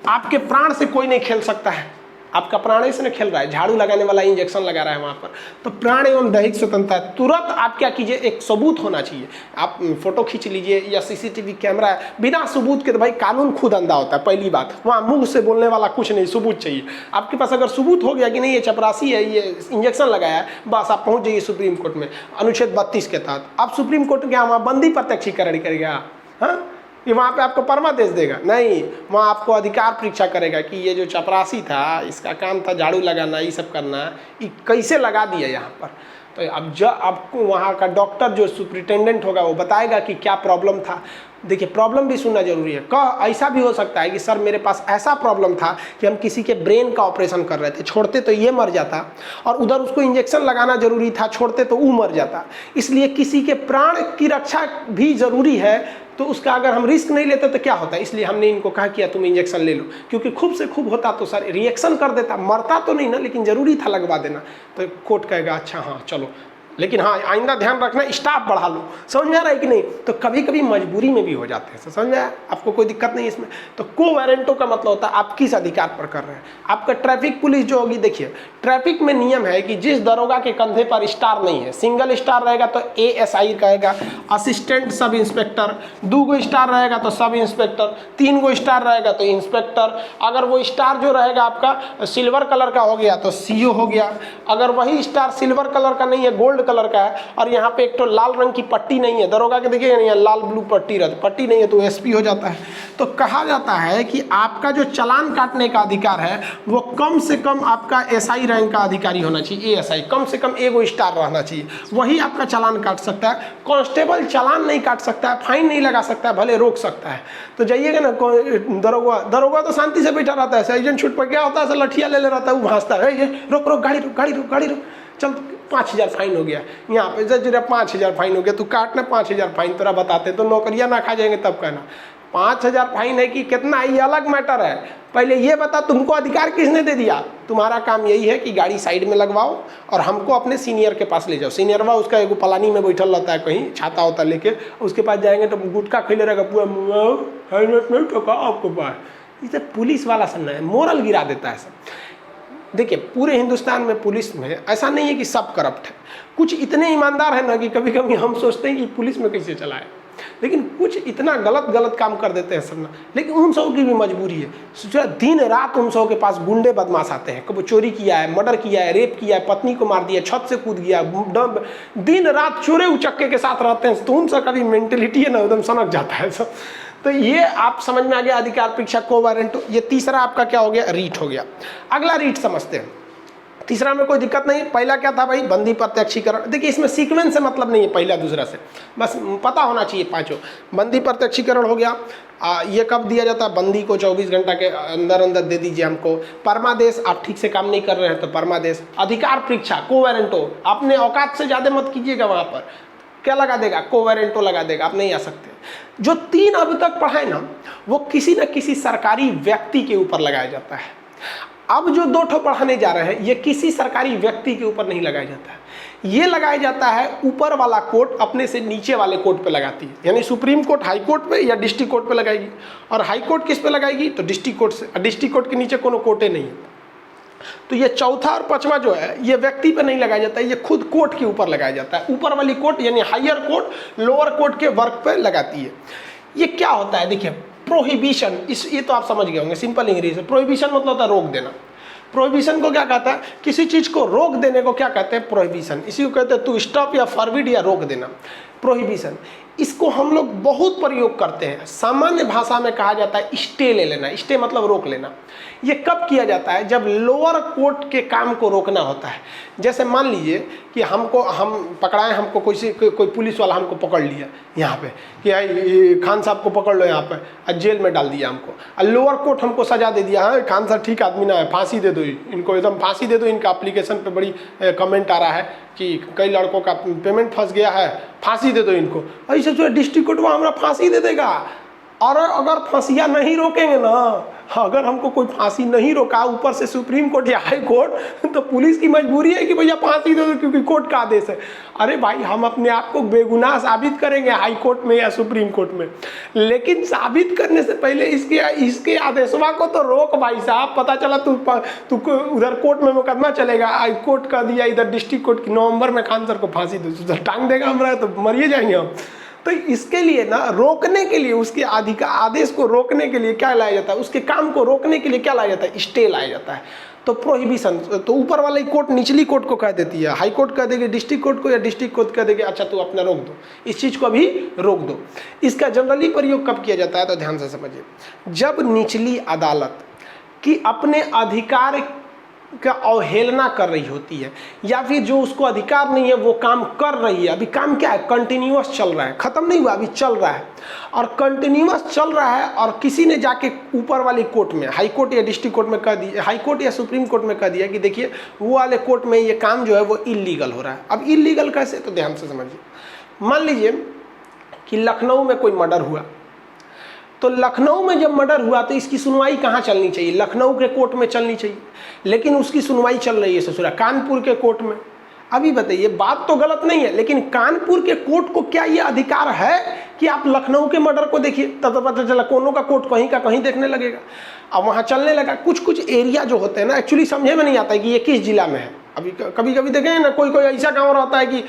आपके प्राण से कोई नहीं खेल सकता है, आपका प्राण से खेल रहा है, झाड़ू लगाने वाला इंजेक्शन लगा रहा है वहाँ पर। तो प्राण एवं दैहिक स्वतंत्रता, तुरंत आप क्या कीजिए, एक सबूत होना चाहिए। आप फोटो खींच लीजिए या सीसीटीवी कैमरा है, बिना सबूत के तो भाई कानून खुद अंधा होता है। पहली बात, वहाँ मुंह से बोलने वाला कुछ नहीं, सबूत चाहिए आपके पास। अगर सबूत हो गया कि नहीं ये चपरासी है, ये इंजेक्शन लगाया है, बस आप पहुँच जाइए सुप्रीम कोर्ट में अनुच्छेद 32 के तहत। आप सुप्रीम कोर्ट गया, वहाँ बंदी प्रत्यक्षीकरण करेगा, हाँ, कि वहाँ पे आपको परमादेश देगा नहीं, वहाँ आपको अधिकार परीक्षा करेगा कि ये जो चपरासी था, इसका काम था झाड़ू लगाना, ये सब करना, ये कैसे लगा दिया यहाँ पर। तो अब जब आपको वहाँ का डॉक्टर जो सुप्रिटेंडेंट होगा वो बताएगा कि क्या प्रॉब्लम था। देखिए प्रॉब्लम भी सुनना जरूरी है। ऐसा भी हो सकता है कि सर मेरे पास ऐसा प्रॉब्लम था कि हम किसी के ब्रेन का ऑपरेशन कर रहे थे, छोड़ते तो ये मर जाता, और उधर उसको इंजेक्शन लगाना जरूरी था, छोड़ते तो वो मर जाता। इसलिए किसी के प्राण की रक्षा भी जरूरी है, तो उसका अगर हम रिस्क नहीं लेते तो क्या होता है। इसलिए हमने इनको कहा कि तुम इंजेक्शन ले लो, क्योंकि खूब से खूब होता तो सर रिएक्शन कर देता, मरता तो नहीं ना, लेकिन जरूरी था लगवा देना। तो कोर्ट कहेगा अच्छा हाँ चलो, लेकिन हाँ आइंदा ध्यान रखना स्टाफ बढ़ा लो। समझ में आ रहा है कि नहीं। तो कभी कभी मजबूरी में भी हो जाते हैं, समझ में आया, आपको कोई दिक्कत नहीं इसमें। तो को वारंटो का मतलब होता है आप किस अधिकार पर कर रहे हैं। आपका ट्रैफिक पुलिस जो होगी, देखिए ट्रैफिक में नियम है कि जिस दरोगा के कंधे पर स्टार नहीं है, सिंगल स्टार रहेगा तो ASI कहेगा, असिस्टेंट सब इंस्पेक्टर, 2 गो स्टार रहेगा तो सब इंस्पेक्टर, 3 गो स्टार रहेगा तो इंस्पेक्टर। अगर वो स्टार जो रहेगा आपका सिल्वर कलर का हो गया तो CO हो गया। अगर वही स्टार सिल्वर कलर का नहीं है, गोल्ड कलर का है, और यहाँ पे एक तो लाल रंग की पट्टी नहीं है, दरोगा के देखिए नहीं है, लाल ब्लू पट्टी रहती, पट्टी नहीं है तो SP हो जाता है। तो कहा जाता है कि आपका जो चालान काटने का अधिकार है वो कम से कम आपका SI रैंक का अधिकारी होना चाहिए, ASI, कम से कम 1 स्टार रहना चाहिए, वही आपका चालान काट सकता है। कांस्टेबल चालान नहीं काट सकता है, फाइन नहीं लगा सकता है, भले रोक सकता है। तो जाइएगा ना, दरोगा तो शांति से बैठा रहता है, एजेंट छूट पर क्या होता है, लठिया ले रहता है, वो भांजता है, ये रोक रोक गाड़ी रोक गाड़ी रोक गाड़ी रोक, चल 5000 फाइन हो गया। यहाँ पे जरा 5000 फाइन हो गया, तू काटना 5000 फाइन, तोरा बताते तो नौकरियाँ ना खा जाएंगे तब कहना 5000 फाइन है कि कितना, ये अलग मैटर है। पहले ये बता तुमको अधिकार किसने दे दिया। तुम्हारा काम यही है कि गाड़ी साइड में लगवाओ और हमको अपने सीनियर के पास ले जाओ। सीनियरवा उसका एगो पलानी में बैठल रहता है, कहीं छाता होता लेके, उसके पास जाएंगे तो गुटखा खिले रहेगा पूरा, हेलमेट नहीं ठोका आपको पास। इसे पुलिस वाला समझना है, मोरल गिरा देता है सब। देखिए पूरे हिंदुस्तान में पुलिस में ऐसा नहीं है कि सब करप्ट है, कुछ इतने ईमानदार है ना कि कभी कभी हम सोचते हैं कि पुलिस में कैसे चलाए, लेकिन कुछ इतना गलत काम कर देते हैं सब ना। लेकिन उन सब की भी मजबूरी है, सोचा दिन रात उन सब के पास गुंडे बदमाश आते हैं, कभी चोरी किया है, मर्डर किया है, रेप किया है, पत्नी को मार दिया, छत से कूद गया, दिन रात चोरे उचक्के के साथ रहते हैं। तो उन सब का भी मेंटेलिटी है ना एकदम सनक जाता है सब। तो ये आप समझ में आ गया अधिकार परीक्षा को वारंटो। ये तीसरा आपका क्या हो गया, रीट हो गया। अगला रीट समझते हैं। तीसरा में कोई दिक्कत नहीं। पहला क्या था भाई, बंदी प्रत्यक्षीकरण। देखिए इसमें सीक्वेंस से मतलब नहीं है पहला दूसरा से, बस पता होना चाहिए पांचों। बंदी प्रत्यक्षीकरण हो गया। ये कब दिया जाता है, बंदी को 24 घंटा के अंदर अंदर दे दीजिए हमको। परमादेश, आप ठीक से काम नहीं कर रहे हैं तो परमादेश। अधिकार परीक्षा को वारंटो, आपने औकात से ज़्यादा मत कीजिएगा, वहाँ पर क्या लगा देगा, को वारंटो लगा देगा, आप नहीं आ सकते। जो 3 अब तक पढ़ाए ना, वो किसी न किसी सरकारी व्यक्ति के ऊपर लगाया जाता है। अब जो 2 ठो पढ़ाने जा रहे हैं, ये किसी सरकारी व्यक्ति के ऊपर नहीं लगाया जाता है, ये लगाया जाता है ऊपर वाला कोर्ट अपने से नीचे वाले कोर्ट पे लगाती है। यानी सुप्रीम कोर्ट हाई कोर्ट पे या डिस्ट्रिक्ट कोर्ट पे लगाएगी, और हाई कोर्ट किस पे लगाएगी तो डिस्ट्रिक्ट कोर्ट से। डिस्ट्रिक्ट कोर्ट के नीचे कोनो कोर्टे नहीं है। तो ये चौथा और पांचवा जो है, ये व्यक्ति पे नहीं लगाया जाता है, ये खुद कोर्ट के ऊपर लगाया जाता है। ऊपर वाली कोर्ट यानी हायर कोर्ट लोअर कोर्ट के वर्क पे लगाती है। ये क्या होता है, देखिए प्रोहिबिशन, ये तो आप समझ गए होंगे, सिंपल इंग्लिश है। प्रोहिबिशन मतलब होता है रोक देना। प्रोहिबिशन को क्या कहता है, किसी चीज को रोक देने को क्या कहते हैं, प्रोहिबिशन। इसी को कहते हैं टू स्टॉप या फॉरबिड या रोक देना, प्रोहिबिशन। इसको हम लोग बहुत प्रयोग करते हैं। सामान्य भाषा में कहा जाता है स्टे ले लेना। स्टे मतलब रोक लेना। ये कब किया जाता है, जब लोअर कोर्ट के काम को रोकना होता है। जैसे मान लीजिए कि हम पकड़ाएं, हमको कोई पुलिस वाला हमको पकड़ लिया यहाँ पे कि खान साहब को पकड़ लो यहाँ पे, और जेल में डाल दिया हमको, और लोअर कोर्ट हमको सजा दे दिया, हाँ खान साहब ठीक आदमी ना है, फांसी दे दो इनको, एकदम फांसी दे दो। इनका एप्लीकेशन पे बड़ी कमेंट आ रहा है कि कई लड़कों का पेमेंट फंस गया है, फांसी दे दो इनको। ऐसे जो डिस्ट्रिक्ट कोर्ट वहाँ हमारा फांसी दे देगा, और अगर फांसियाँ नहीं रोकेंगे ना, अगर हमको कोई फांसी नहीं रोका, ऊपर से सुप्रीम कोर्ट या हाई कोर्ट, तो पुलिस की मजबूरी है कि भैया फांसी दे दो क्योंकि कोर्ट का आदेश है। अरे भाई, हम अपने आप को बेगुनाह साबित करेंगे हाई कोर्ट में या सुप्रीम कोर्ट में, लेकिन साबित करने से पहले इसके आदेशवा को तो रोक भाई साहब। पता चला तू उधर कोर्ट में मुकदमा चलेगा, हाई कोर्ट का दिया, इधर डिस्ट्रिक्ट कोर्ट की नवंबर में खान सर को फांसी दो, टांग देगा हमारा, तो मरिए जाएंगे हम। तो इसके लिए ना, रोकने के लिए, उसके आदेश को रोकने के लिए क्या लाया जाता है, उसके काम को रोकने के लिए क्या लाया जाता है, स्टे लाया जाता है। तो प्रोहिबिशन, तो ऊपर वाली कोर्ट निचली कोर्ट को कह देती है, हाई कोर्ट कह देगी डिस्ट्रिक्ट कोर्ट को, या डिस्ट्रिक्ट कोर्ट कह देगी अच्छा तू अपना रोक दो, इस चीज़ को अभी रोक दो। इसका जनरली प्रयोग कब किया जाता है, तो ध्यान से समझिए, जब निचली अदालत की अपने अधिकार का अवहेलना कर रही होती है, या फिर जो उसको अधिकार नहीं है वो काम कर रही है। अभी काम क्या है, कंटिन्यूअस चल रहा है, खत्म नहीं हुआ, अभी चल रहा है, और कंटिन्यूअस चल रहा है, और किसी ने जाके ऊपर वाली कोर्ट में, हाई कोर्ट या डिस्ट्रिक्ट कोर्ट में कह दिया, हाई कोर्ट या सुप्रीम कोर्ट में कह दिया कि देखिए वो वाले कोर्ट में ये काम जो है वो इलीगल हो रहा है। अब इलीगल कैसे, तो ध्यान से समझिए। मान लीजिए कि लखनऊ में कोई मर्डर हुआ, तो लखनऊ में जब मर्डर हुआ तो इसकी सुनवाई कहाँ चलनी चाहिए, लखनऊ के कोर्ट में चलनी चाहिए, लेकिन उसकी सुनवाई चल रही है ससुरा कानपुर के कोर्ट में। अभी बताइए, बात तो गलत नहीं है, लेकिन कानपुर के कोर्ट को क्या ये अधिकार है कि आप लखनऊ के मर्डर को देखिए? तब तो पता चला कोनों का कोर्ट कहीं का कहीं देखने लगेगा। अब वहाँ चलने लगा, कुछ एरिया जो होते हैं ना, एक्चुअली समझे में नहीं आता है कि ये किस जिला में है। अभी कभी कभी देखेंगे ना, कोई ऐसा गांव रहता है कि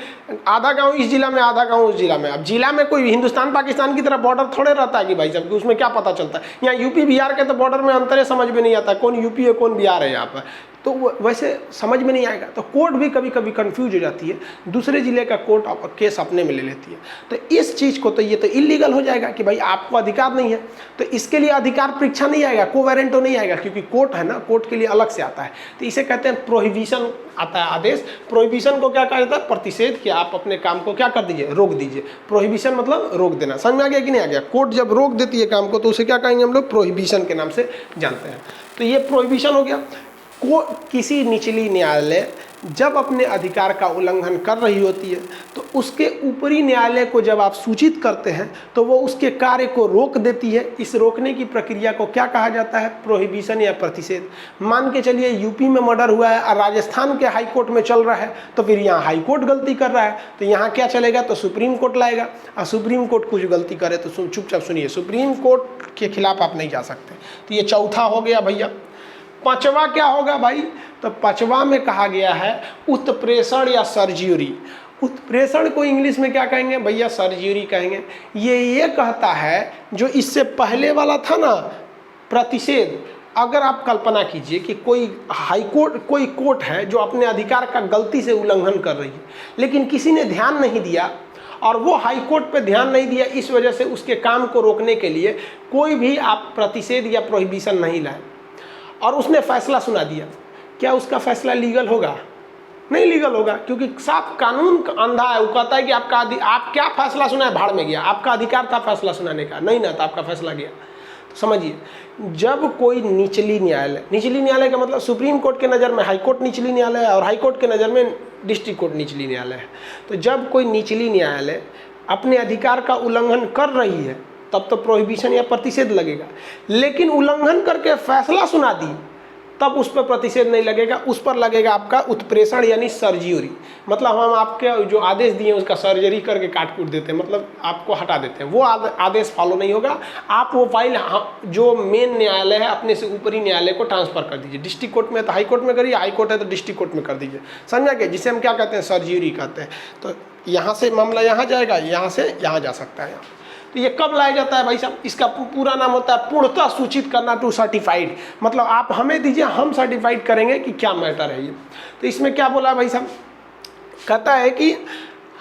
आधा गांव इस जिला में, आधा गांव उस जिला में। अब जिला में कोई हिंदुस्तान पाकिस्तान की तरह बॉर्डर थोड़े रहता है कि भाई साहब, कि उसमें क्या पता चलता है। यहाँ यूपी बिहार के तो बॉर्डर में अंतर समझ में नहीं आता, कौन यूपी है कौन बिहार है यहाँ पर, तो वैसे समझ में नहीं आएगा। तो कोर्ट भी कभी कभी कंफ्यूज हो जाती है, दूसरे जिले का कोर्ट केस अपने में ले लेती है। तो इस चीज़ को तो ये तो इलीगल हो जाएगा कि भाई आपको अधिकार नहीं है, तो इसके लिए अधिकार परीक्षा नहीं आएगा, कोवेरेंटो नहीं आएगा, क्योंकि कोर्ट है ना, कोर्ट के लिए अलग से आता है। तो इसे कहते हैं प्रोहिबिशन आता है आदेश। प्रोहिबिशन को क्या कहा जाता है, प्रतिषेध, कि आप अपने काम को क्या कर दीजिए, रोक दीजिए। प्रोहिबिशन मतलब रोक देना। समझ में आ गया कि नहीं आ गया? कोर्ट जब रोक देती है काम को तो उसे क्या कहेंगे हम लोग, प्रोहिबिशन के नाम से जानते हैं। तो ये प्रोहिबिशन हो गया। किसी निचली न्यायालय जब अपने अधिकार का उल्लंघन कर रही होती है तो उसके ऊपरी न्यायालय को जब आप सूचित करते हैं तो वो उसके कार्य को रोक देती है। इस रोकने की प्रक्रिया को क्या कहा जाता है, प्रोहिबिशन या प्रतिषेध। मान के चलिए यूपी में मर्डर हुआ है और राजस्थान के हाई कोर्ट में चल रहा है, तो फिर यहाँ हाई कोर्ट गलती कर रहा है, तो यहाँ क्या चलेगा, तो सुप्रीम कोर्ट लाएगा। और सुप्रीम कोर्ट कुछ गलती करे तो चुपचाप सुनिए, सुप्रीम कोर्ट के खिलाफ आप नहीं जा सकते। तो ये चौथा हो गया भैया। पांचवा क्या होगा भाई, तो पांचवा में कहा गया है उत्प्रेषण या सर्ज्यूरी। उत्प्रेषण को इंग्लिश में क्या कहेंगे भैया, सर्ज्यूरी कहेंगे। ये कहता है जो इससे पहले वाला था ना, प्रतिषेध। अगर आप कल्पना कीजिए कि कोई हाई कोर्ट, कोई कोर्ट है जो अपने अधिकार का गलती से उल्लंघन कर रही है, लेकिन किसी ने ध्यान नहीं दिया और वो हाई कोर्ट पे ध्यान नहीं दिया, इस वजह से उसके काम को रोकने के लिए कोई भी आप प्रतिषेध या प्रोहिबिशन नहीं लाए और उसने फैसला सुना दिया, क्या उसका फैसला लीगल होगा? नहीं लीगल होगा, क्योंकि साफ कानून अंधा है। वो कहता है कि आप क्या फैसला सुना है, भाड़ में गया, आपका अधिकार था फैसला सुनाने का, नहीं ना, तो आपका फैसला गया। तो समझिए, जब कोई निचली न्यायालय का मतलब सुप्रीम कोर्ट के नज़र में हाई कोर्ट निचली न्यायालय है और हाई कोर्ट के नज़र में डिस्ट्रिक्ट कोर्ट निचली न्यायालय है। तो जब कोई निचली न्यायालय अपने अधिकार का उल्लंघन कर रही है तब तो प्रोहिबिशन या प्रतिषेध लगेगा, लेकिन उल्लंघन करके फैसला सुना दी तब उस पर प्रतिषेध नहीं लगेगा, उस पर लगेगा आपका उत्प्रेषण यानी सर्जरी। मतलब हम आपके जो आदेश दिए उसका सर्जरी करके काट कूट देते हैं, मतलब आपको हटा देते हैं, वो आदेश फॉलो नहीं होगा। आप वो फाइल जो मेन न्यायालय है अपने से ऊपरी न्यायालय को ट्रांसफर कर दीजिए। डिस्ट्रिक्ट कोर्ट में तो हाई कोर्ट में करिए, हाई कोर्ट है तो डिस्ट्रिक्ट कोर्ट में कर दीजिए। समझा क्या, जिसे हम क्या कहते हैं, सर्जरी कहते हैं। तो यहाँ से मामला यहाँ जाएगा, यहाँ से यहाँ जा सकता है। तो ये कब लाया जाता है भाई साहब, इसका पूरा नाम होता है पूर्णतः सूचित करना, टू सर्टिफाइड। मतलब आप हमें दीजिए, हम सर्टिफाइड करेंगे कि क्या मैटर है ये। तो इसमें क्या बोला भाई साहब, कहता है कि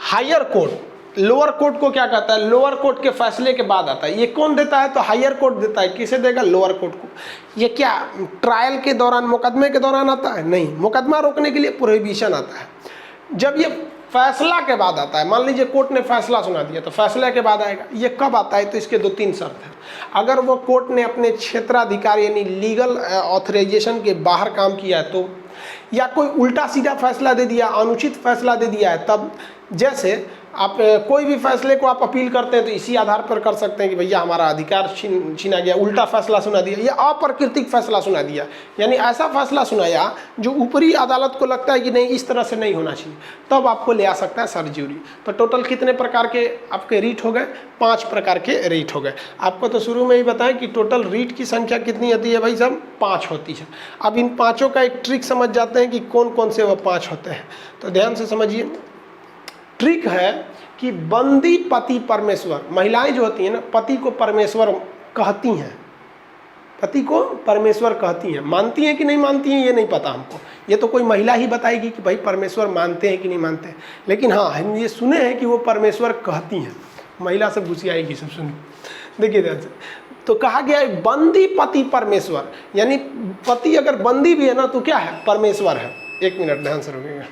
हायर कोर्ट, लोअर कोर्ट को क्या कहता है, लोअर कोर्ट के फैसले के बाद आता है। ये कौन देता है, तो हायर कोर्ट देता है। किसे देगा, लोअर कोर्ट को। ये क्या ट्रायल के दौरान, मुकदमे के दौरान आता है? नहीं, मुकदमा रोकने के लिए प्रोहिबिशन आता है। जब ये फैसला के बाद आता है, मान लीजिए कोर्ट ने फैसला सुना दिया तो फैसले के बाद आएगा। ये कब आता है, तो इसके 2-3 शर्त हैं। अगर वो कोर्ट ने अपने क्षेत्राधिकार यानी लीगल ऑथराइजेशन के बाहर काम किया है तो, या कोई उल्टा सीधा फैसला दे दिया, अनुचित फैसला दे दिया है तब। जैसे आप कोई भी फैसले को आप अपील करते हैं तो इसी आधार पर कर सकते हैं कि भैया हमारा अधिकार छीना गया, उल्टा फैसला सुना दिया या अप्राकृतिक फैसला सुना दिया, यानी ऐसा फैसला सुनाया जो ऊपरी अदालत को लगता है कि नहीं इस तरह से नहीं होना चाहिए, तब आपको ले आ सकता है सर्ज्यूरी। तो टोटल कितने प्रकार के आपके रीट हो गए? 5 प्रकार के रीट हो गए। आपको तो शुरू में ही बताएं कि टोटल रीट की संख्या कितनी होती है भाई साहब? 5 होती है। अब इन पाँचों का एक ट्रिक समझ जाते हैं कि कौन कौन से वो 5 होते हैं। तो ध्यान से समझिए, ट्रिक है कि बंदी पति परमेश्वर, महिलाएं जो होती हैं ना पति को परमेश्वर कहती हैं, पति को परमेश्वर कहती हैं। मानती हैं कि नहीं मानती हैं ये नहीं पता हमको, ये तो कोई महिला ही बताएगी कि भाई परमेश्वर मानते हैं कि नहीं मानते हैं। लेकिन हाँ, हम ये सुने हैं कि वो परमेश्वर कहती हैं। महिला सब घुसी आएगी सब सुन। देखिए ध्यान से, तो कहा गया है बंदी पति परमेश्वर, यानी पति अगर बंदी भी है ना तो क्या है? परमेश्वर है। 1 मिनट ध्यान से रुकिएगा।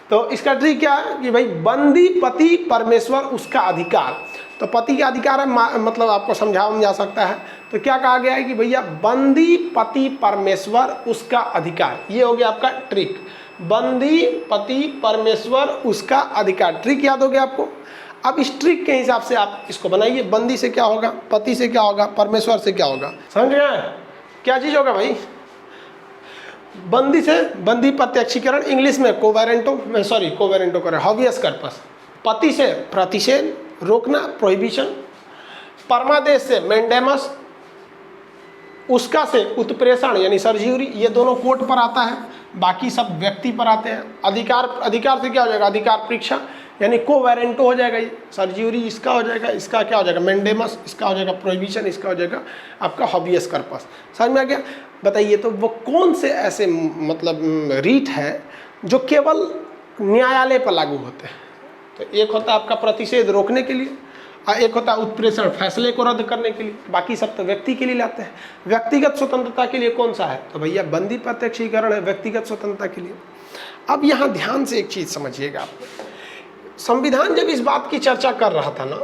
तो इसका ट्रिक क्या है कि भाई बंदी पति परमेश्वर उसका अधिकार, तो पति का अधिकार है, मतलब आपको समझाया जा सकता है। तो क्या कहा गया है कि भैया बंदी पति परमेश्वर उसका अधिकार, ये हो गया आपका ट्रिक। बंदी पति परमेश्वर उसका अधिकार, ट्रिक याद हो गया आपको। अब इस ट्रिक के हिसाब से आप इसको बनाइए। बंदी से क्या होगा? पति से क्या होगा? परमेश्वर से क्या होगा? समझ गए? क्या चीज होगा भाई? बंदी से बंदी प्रत्यक्षीकरण, इंग्लिश में कोवेरेंटो करे, हॉबियस कर्पस। पति से प्रतिषेध, रोकना, प्रोहिबिशन। परमादेश से मैंडेमस, उसका से उत्प्रेषण यानी सर्ज्यूरी, ये दोनों कोर्ट पर आता है, बाकी सब व्यक्ति पर आते हैं। अधिकार से क्या हो जाएगा? अधिकार परीक्षा यानी कोवेरेंटो हो जाएगा, ये सर्ज्यूरी इसका हो जाएगा, इसका क्या हो जाएगा? मैंडेमस, इसका हो जाएगा प्रोहिबिशन, इसका हो जाएगा आपका हॉबियस कर्पस। समझ में आ गया? बताइए तो वो कौन से ऐसे मतलब रीट है जो केवल न्यायालय पर लागू होते हैं? तो एक होता है आपका प्रतिषेध रोकने के लिए, और एक होता है उत्प्रेषण फैसले को रद्द करने के लिए, बाकी सब तो व्यक्ति के लिए लाते हैं। व्यक्तिगत स्वतंत्रता के लिए कौन सा है? तो भैया बंदी प्रत्यक्षीकरण है व्यक्तिगत स्वतंत्रता के लिए। अब यहाँ ध्यान से एक चीज़ समझिएगा आप, संविधान जब इस बात की चर्चा कर रहा था ना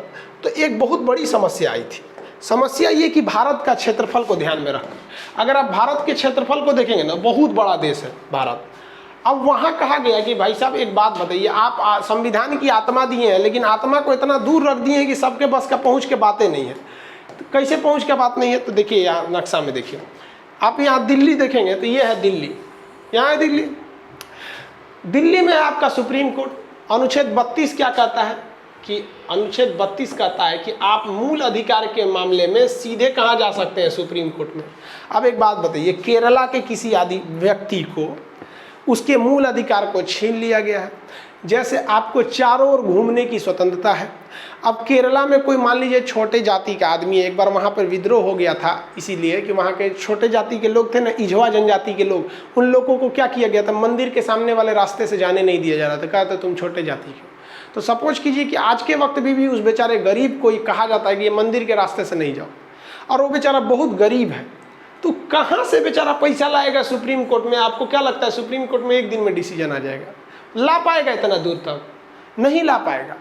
तो एक बहुत बड़ी समस्या आई थी। समस्या ये कि भारत का क्षेत्रफल को ध्यान में रखकर, अगर आप भारत के क्षेत्रफल को देखेंगे ना, बहुत बड़ा देश है भारत। अब वहाँ कहा गया कि भाई साहब एक बात बताइए, आप संविधान की आत्मा दिए हैं लेकिन आत्मा को इतना दूर रख दिए हैं कि सबके बस का पहुँच के बातें नहीं है। तो कैसे पहुँच के बात नहीं है? तो देखिए यहाँ नक्शा में देखिए, आप यहाँ दिल्ली देखेंगे तो ये है दिल्ली, यहाँ है दिल्ली। दिल्ली में आपका सुप्रीम कोर्ट, अनुच्छेद 32 क्या कहता है कि अनुच्छेद 32 कहता है कि आप मूल अधिकार के मामले में सीधे कहाँ जा सकते हैं? सुप्रीम कोर्ट में। अब एक बात बताइए, केरला के किसी आदि व्यक्ति को उसके मूल अधिकार को छीन लिया गया है। जैसे आपको चारों ओर घूमने की स्वतंत्रता है। अब केरला में कोई मान लीजिए छोटे जाति का आदमी है, एक बार वहाँ पर विद्रोह हो गया था, इसीलिए कि वहाँ के छोटे जाति के लोग थे ना, इजवा जनजाति के लोग, उन लोगों को क्या किया गया था? मंदिर के सामने वाले रास्ते से जाने नहीं दिया जा रहा था, कहा था तुम छोटे जाति के। तो सपोज कीजिए कि आज के वक्त भी उस बेचारे गरीब को कहा जाता है कि ये मंदिर के रास्ते से नहीं जाओ, और वो बेचारा बहुत गरीब है, तो कहाँ से बेचारा पैसा लाएगा सुप्रीम कोर्ट में? आपको क्या लगता है सुप्रीम कोर्ट में एक दिन में डिसीजन आ जाएगा? ला पाएगा इतना दूर तक? नहीं ला पाएगा,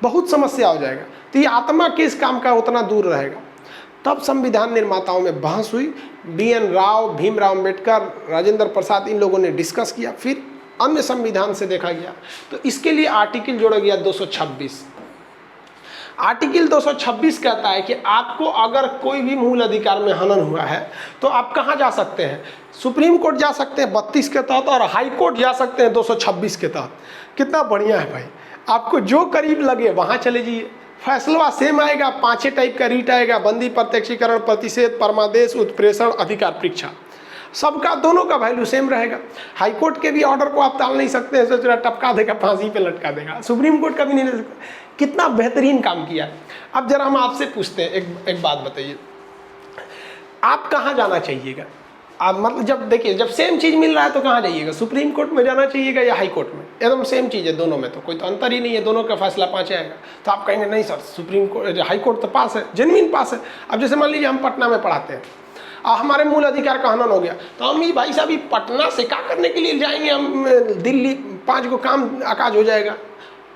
बहुत समस्या हो जाएगा। तो ये आत्मा किस काम का उतना दूर रहेगा? तब संविधान निर्माताओं में बहस हुई, BN राव, भीमराव अम्बेडकर, राजेंद्र प्रसाद, इन लोगों ने डिस्कस किया, फिर अन्य संविधान से देखा गया। तो इसके लिए आर्टिकल जोड़ा गया 226। आर्टिकल 226 कहता है कि आपको अगर कोई भी मूल अधिकार में हनन हुआ है तो आप कहाँ जा सकते हैं? सुप्रीम कोर्ट जा सकते हैं 32 के तहत, और हाई कोर्ट जा सकते हैं 226 के तहत। कितना बढ़िया है भाई, आपको जो करीब लगे वहाँ चले जाइए, फैसला सेम आएगा। 5 टाइप का रीट आएगा, बंदी प्रत्यक्षीकरण, प्रतिषेध, परमादेश, उत्प्रेषण, अधिकार परीक्षा, सबका दोनों का वैल्यू सेम रहेगा। हाई कोर्ट के भी ऑर्डर को आप टाल नहीं सकते हैं, सोच रहा टपका देगा, फांसी पे लटका देगा। सुप्रीम कोर्ट का भी नहीं ले सकते। कितना बेहतरीन काम किया। अब जरा हम आपसे पूछते हैं, एक बात बताइए, आप कहाँ जाना चाहिएगा? आप मतलब जब देखिए, जब सेम चीज़ मिल रहा है तो कहाँ जाइएगा? सुप्रीम कोर्ट में जाना चाहिएगा या हाई कोर्ट में? एकदम सेम चीज़ है दोनों में, तो कोई तो अंतर ही नहीं है, दोनों का फैसला 5 आएगा। तो आप कहेंगे नहीं sir, supreme court, high court तो पास है, जेन्युइन पास है। अब जैसे मान लीजिए हम पटना में पढ़ाते हैं, हमारे मूल अधिकार का हनन हो गया, तो हम ये भाई साहब पटना से क्या करने के लिए जाएंगे? हम दिल्ली 5 को काम आकाज हो जाएगा,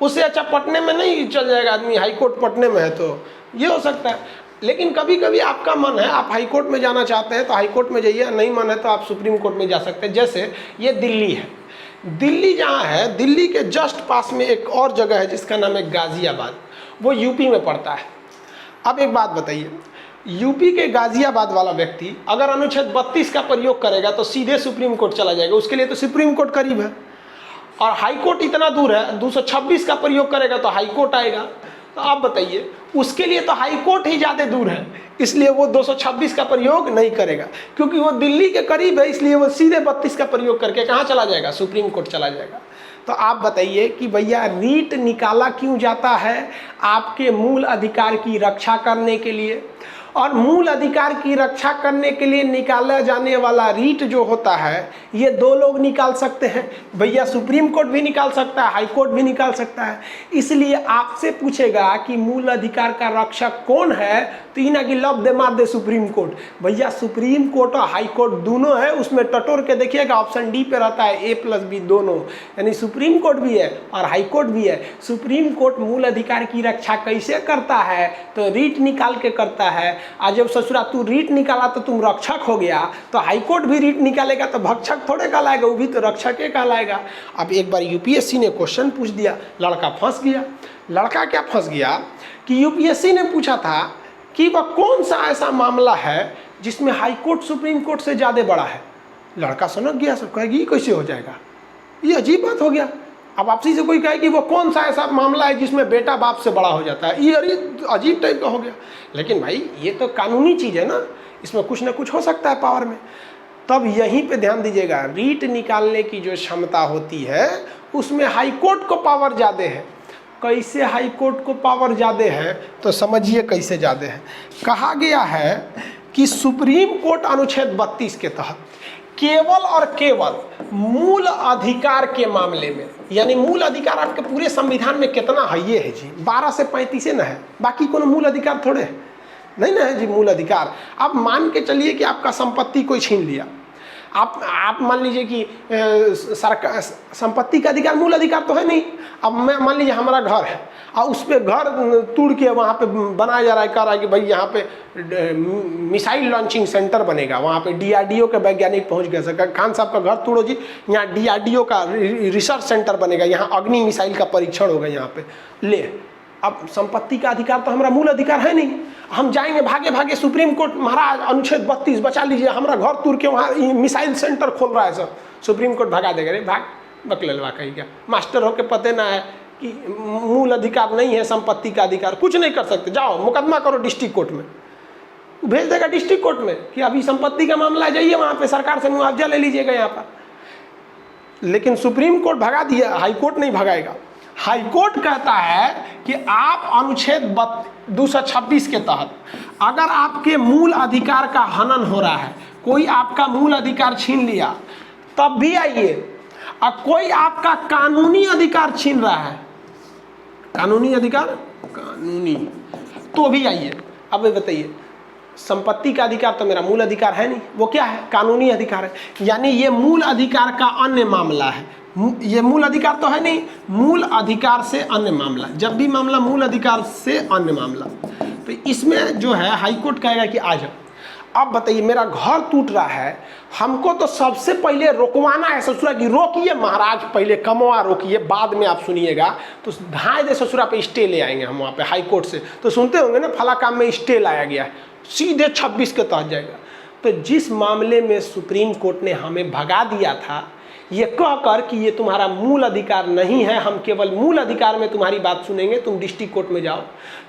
उससे अच्छा पटने में नहीं चल जाएगा आदमी, हाई कोर्ट पटने में है, तो ये हो सकता है। लेकिन कभी कभी आपका मन है, आप हाई कोर्ट में जाना चाहते हैं तो हाई कोर्ट में जाइए, नहीं मन है तो आप सुप्रीम कोर्ट में जा सकते हैं। जैसे ये दिल्ली है, दिल्ली जहाँ है, दिल्ली के जस्ट पास में एक और जगह है जिसका नाम है गाज़ियाबाद, वो यूपी में पड़ता है। अब एक बात बताइए, यूपी के गाज़ियाबाद वाला व्यक्ति अगर अनुच्छेद 32 का प्रयोग करेगा तो सीधे सुप्रीम कोर्ट चला जाएगा, उसके लिए तो सुप्रीम कोर्ट करीब है। और हाई कोर्ट इतना दूर है, 226 का प्रयोग करेगा तो हाई कोर्ट आएगा। तो आप बताइए, उसके लिए तो हाई कोर्ट ही ज़्यादा दूर है, इसलिए वो 226 का प्रयोग नहीं करेगा, क्योंकि वो दिल्ली के करीब है, इसलिए वो सीधे 32 का प्रयोग करके कहाँ चला जाएगा? सुप्रीम कोर्ट चला जाएगा। तो आप बताइए कि भैया रीट निकाला क्यों जाता है? आपके मूल अधिकार की रक्षा करने के लिए। और मूल अधिकार की रक्षा करने के लिए निकाला जाने वाला रीट जो होता है, ये दो लोग निकाल सकते हैं भैया, सुप्रीम कोर्ट भी निकाल सकता है, हाई कोर्ट भी निकाल सकता है। इसलिए आपसे पूछेगा कि मूल अधिकार का रक्षक कौन है, तो इना की लब दे मार दे सुप्रीम कोर्ट। भैया सुप्रीम कोर्ट और हाई कोर्ट दोनों है, उसमें टटोर के देखिएगा ऑप्शन डी पे रहता है A+B दोनों, यानी सुप्रीम कोर्ट भी है और हाई कोर्ट भी है। सुप्रीम कोर्ट मूल अधिकार की रक्षा कैसे करता है? तो रीट निकाल के करता है। आज जब ससुरा तू रीट निकाला तो तुम रक्षक हो गया, तो हाई कोर्ट भी रीट निकालेगा तो भक्षक थोड़े कहलाएगा, वो भी तो रक्षक ही कहलाएगा। अब एक बार यूपीएससी ने क्वेश्चन पूछ दिया, लड़का फंस गया। लड़का क्या फंस गया कि यूपीएससी ने पूछा था कि वह कौन सा ऐसा मामला है जिसमें हाई कोर्ट सुप्रीम कोर्ट से ज़्यादा बड़ा है। लड़का सनक गया, सब कहेगी ये कैसे हो जाएगा, ये अजीब बात हो गया। अब आपसी से कोई कहे कि वो कौन सा ऐसा मामला है जिसमें बेटा बाप से बड़ा हो जाता है, ये अरे अजीब टाइप का हो गया। लेकिन भाई ये तो कानूनी चीज़ है ना, इसमें कुछ ना कुछ हो सकता है पावर में। तब यहीं पे ध्यान दीजिएगा, रीट निकालने की जो क्षमता होती है उसमें हाई कोर्ट को पावर ज़्यादा है। कैसे हाई कोर्ट को पावर ज़्यादा है? तो समझिए कैसे ज़्यादा है। कहा गया है कि सुप्रीम कोर्ट अनुच्छेद 32 के तहत केवल और केवल मूल अधिकार के मामले में, यानी मूल अधिकार आपके पूरे संविधान में कितना है? ये है जी 12 से 35 ना है, बाकी कोनो मूल अधिकार थोड़े है, नहीं ना है जी मूल अधिकार। आप मान के चलिए कि आपका संपत्ति कोई छीन लिया, आप मान लीजिए कि सरकार संपत्ति का अधिकार मूल अधिकार तो है नहीं। अब मैं मान लीजिए हमारा घर है और उस पर घर तोड़ के वहाँ पे बनाया जा रहा है, कह रहा है कि भाई यहाँ पे मिसाइल लॉन्चिंग सेंटर बनेगा, वहाँ पे DRDO के वैज्ञानिक पहुँच गए। सर खान साहब का घर तोड़ो जी, यहाँ DRDO का रिसर्च सेंटर बनेगा, यहाँ अग्नि मिसाइल का परीक्षण होगा यहाँ पे। ले, अब संपत्ति का अधिकार तो हमारा मूल अधिकार है नहीं, हम जाएंगे भागे भागे सुप्रीम कोर्ट, महाराज अनुच्छेद 32 बचा लीजिए, हमारा घर तोड़ के वहाँ मिसाइल सेंटर खोल रहा है सर। सुप्रीम कोर्ट भगा देगा, रे भाग बकलेलवा कही क्या, मास्टर हो के पते ना है कि मूल अधिकार नहीं है, संपत्ति का अधिकार, कुछ नहीं कर सकते, जाओ मुकदमा करो डिस्ट्रिक्ट कोर्ट में। भेज देगा डिस्ट्रिक्ट कोर्ट में कि अभी संपत्ति का मामला है, जाइए वहाँ पे सरकार से मुआवजा ले लीजिएगा यहाँ पर। लेकिन सुप्रीम कोर्ट भगा दिया, हाई कोर्ट नहीं भगाएगा। हाई कोर्ट कहता है कि आप अनुच्छेद 226 के तहत अगर आपके मूल अधिकार का हनन हो रहा है, कोई आपका मूल अधिकार छीन लिया तब भी आइए, और कोई आपका कानूनी अधिकार छीन रहा है, कानूनी अधिकार कानूनी, तो भी आइए। अब बताइए, संपत्ति का अधिकार तो मेरा मूल अधिकार है नहीं, वो क्या है? कानूनी अधिकार है। यानी ये मूल अधिकार का अन्य मामला है, ये मूल अधिकार तो है नहीं, मूल अधिकार से अन्य मामला। जब भी मामला मूल अधिकार से अन्य मामला, तो इसमें जो है हाई कोर्ट कहेगा कि आ जाओ। अब बताइए, मेरा घर टूट रहा है, हमको तो सबसे पहले रोकवाना है ससुरा की, रोकिए महाराज, पहले कमवा रोकिए, बाद में आप सुनिएगा। तो ढाई दे ससुरा पे स्टे ले आएंगे हम वहाँ पे हाई कोर्ट से, तो सुनते होंगे ना फला काम में स्टे लाया गया है, सीधे 26 के तहत जाएगा। तो जिस मामले में सुप्रीम कोर्ट ने हमें भगा दिया था ये कहकर कि ये तुम्हारा मूल अधिकार नहीं है, हम केवल मूल अधिकार में तुम्हारी बात सुनेंगे, तुम डिस्ट्रिक्ट कोर्ट में जाओ,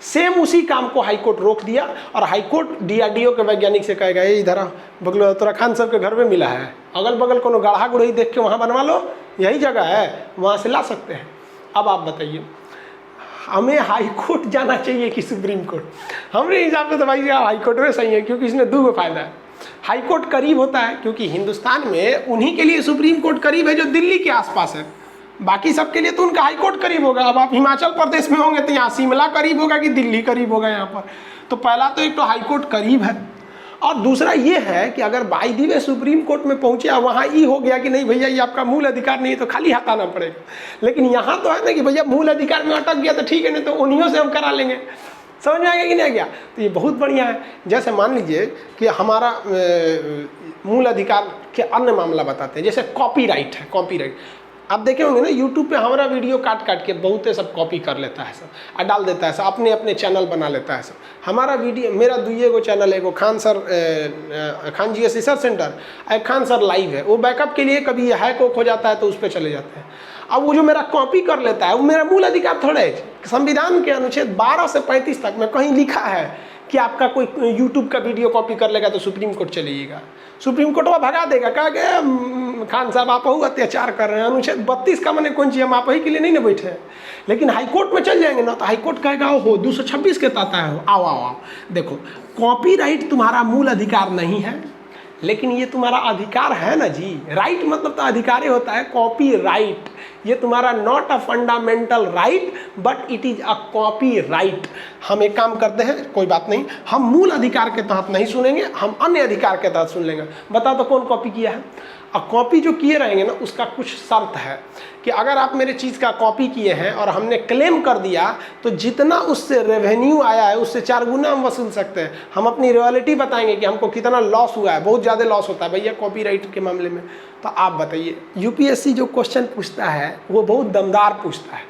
सेम उसी काम को हाई कोर्ट रोक दिया। और हाई कोर्ट DRDO के वैज्ञानिक से कहेगा, ये इधर बगल तोरा खान साहब के घर में मिला है, अगल बगल कोनो गढ़ा गुड़ही देख के वहाँ बनवा लो, यही जगह है, वहाँ से ला सकते हैं। अब आप बताइए, हमें हाई कोर्ट जाना चाहिए कि सुप्रीम कोर्ट? हमारे हिसाब से तो भाई हाई कोर्ट में सही है, क्योंकि इसमें दो फायदा है। हाई कोर्ट करीब होता है, क्योंकि हिंदुस्तान में उन्हीं के लिए सुप्रीम कोर्ट करीब है जो दिल्ली के आसपास है, बाकी सबके लिए तो उनका हाई कोर्ट करीब होगा। अब आप हिमाचल प्रदेश में होंगे तो यहाँ शिमला करीब होगा कि दिल्ली करीब होगा यहाँ पर। तो पहला तो एक तो हाई कोर्ट करीब है, और दूसरा ये है कि अगर by the way supreme court में पहुँचे और वहाँ ये हो गया कि नहीं भैया ये आपका मूल अधिकार नहीं है, तो खाली हाथ आना पड़ेगा। लेकिन यहाँ तो है ना कि भैया मूल अधिकार में अटक गया तो ठीक है, नहीं तो उन्हीं से हम करा लेंगे। समझ में आ गया कि नहीं आ गया? तो ये बहुत बढ़िया है। जैसे मान लीजिए कि हमारा मूल अधिकार के अन्य मामला बताते हैं, जैसे कॉपीराइट है। कॉपीराइट आप देखे होंगे ना यूट्यूब पे हमारा वीडियो काट काट के बहुत सब कॉपी कर लेता है सब और डाल देता है सब, अपने अपने चैनल बना लेता है सब। हमारा वीडियो, मेरा दुइये गो चैनल है, एगो खान GS रिसर्च सेंटर, एक खान सर लाइव है, वो बैकअप के लिए कभी हैक हो जाता है तो उस पर चले जाते हैं। अब वो जो मेरा कॉपी कर लेता है वो मेरा मूल अधिकार थोड़ा है। संविधान के अनुच्छेद 12 से 35 तक में कहीं लिखा है कि आपका कोई यूट्यूब का वीडियो कॉपी कर लेगा तो सुप्रीम कोर्ट चलिएगा, सुप्रीम कोर्ट वह भगा देगा, कहा कि खान साहब आप ही अत्याचार कर रहे हैं। अनुच्छेद 32 का मैंने कौन चीज़, हम आप ही के लिए नहीं ना बैठे हैं। लेकिन हाईकोर्ट में चल जाएंगे ना तो हाईकोर्ट कहेगा हो 226 के तहत है, हो आओ आओ आओ। देखो कॉपीराइट तुम्हारा मूल अधिकार नहीं है, लेकिन ये तुम्हारा अधिकार है ना जी। राइट मतलब तो अधिकार ही होता है। कॉपी राइट ये तुम्हारा not a fundamental right but it is a copy right. हम एक काम करते हैं, कोई बात नहीं, हम मूल अधिकार के तहत नहीं सुनेंगे, हम अन्य अधिकार के तहत सुन लेंगे। बताओ तो कौन कॉपी किया है? अब कॉपी जो किए रहेंगे ना उसका कुछ शर्त है कि अगर आप मेरे चीज़ का कॉपी किए हैं और हमने क्लेम कर दिया तो जितना उससे रेवेन्यू आया है उससे 4 गुना हम वसूल सकते हैं। हम अपनी रॉयल्टी बताएंगे कि हमको कितना लॉस हुआ है, बहुत ज़्यादा लॉस होता है भैया कॉपीराइट के मामले में। तो आप बताइए, यूपीएससी जो क्वेश्चन पूछता है वो बहुत दमदार पूछता है।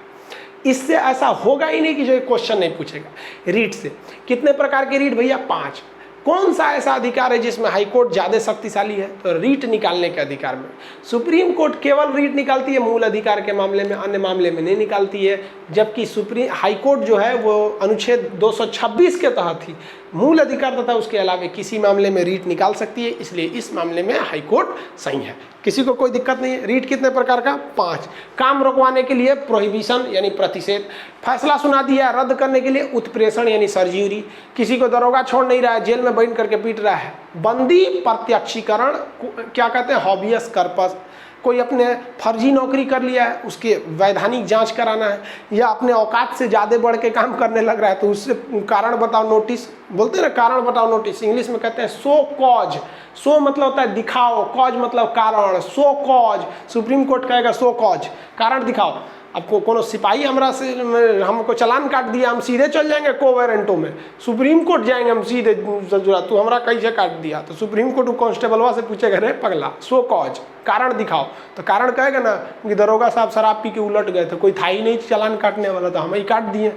इससे ऐसा होगा ही नहीं कि जो क्वेश्चन नहीं पूछेगा। रीट से कितने प्रकार के रीट भैया? 5। कौन सा ऐसा अधिकार है जिसमें हाई कोर्ट ज़्यादा शक्तिशाली है? तो रीट निकालने के अधिकार में। सुप्रीम कोर्ट केवल रीट निकालती है मूल अधिकार के मामले में, अन्य मामले में नहीं निकालती है। जबकि हाई कोर्ट जो है वो अनुच्छेद 226 के तहत ही मूल अधिकार तथा उसके अलावा किसी मामले में रीट निकाल सकती है। इसलिए इस मामले में हाई कोर्ट सही है, किसी को कोई दिक्कत नहीं है। रीट कितने प्रकार का? 5। काम रोकवाने के लिए प्रोहिबिशन यानी प्रतिषेध, फैसला सुना दिया रद्द करने के लिए उत्प्रेषण यानी सर्ज्यूरी, किसी को दरोगा छोड़ नहीं रहा है, जेल में बैठ करके पीट रहा है, बंदी प्रत्यक्षीकरण, क्या कहते हैं हॉबियस कर्पस, कोई अपने फर्जी नौकरी कर लिया है उसके वैधानिक जांच कराना है, या अपने औकात से ज़्यादा बढ़ के काम करने लग रहा है तो उससे कारण बताओ नोटिस, बोलते हैं ना कारण बताओ नोटिस, इंग्लिश में कहते हैं सो कॉज। सो मतलब होता है दिखाओ, कॉज मतलब कारण, सो कॉज। सुप्रीम कोर्ट कहेगा सो कॉज, कारण दिखाओ। आपको कोनो सिपाही हमरा से हमको चालान काट दिया, हम सीधे चल जाएंगे को वारंटो में, सुप्रीम कोर्ट जाएंगे हम सीधे, तू हमरा कैसे काट दिया? तो सुप्रीम कोर्ट कांस्टेबलवा से पूछेगा रे पगला सो कॉज, कारण दिखाओ। तो कारण कहेगा ना कि दरोगा साहब शराब पी के उलट गए थे, कोई था ही नहीं चालान काटने वाला, तो हम ही काट दिए।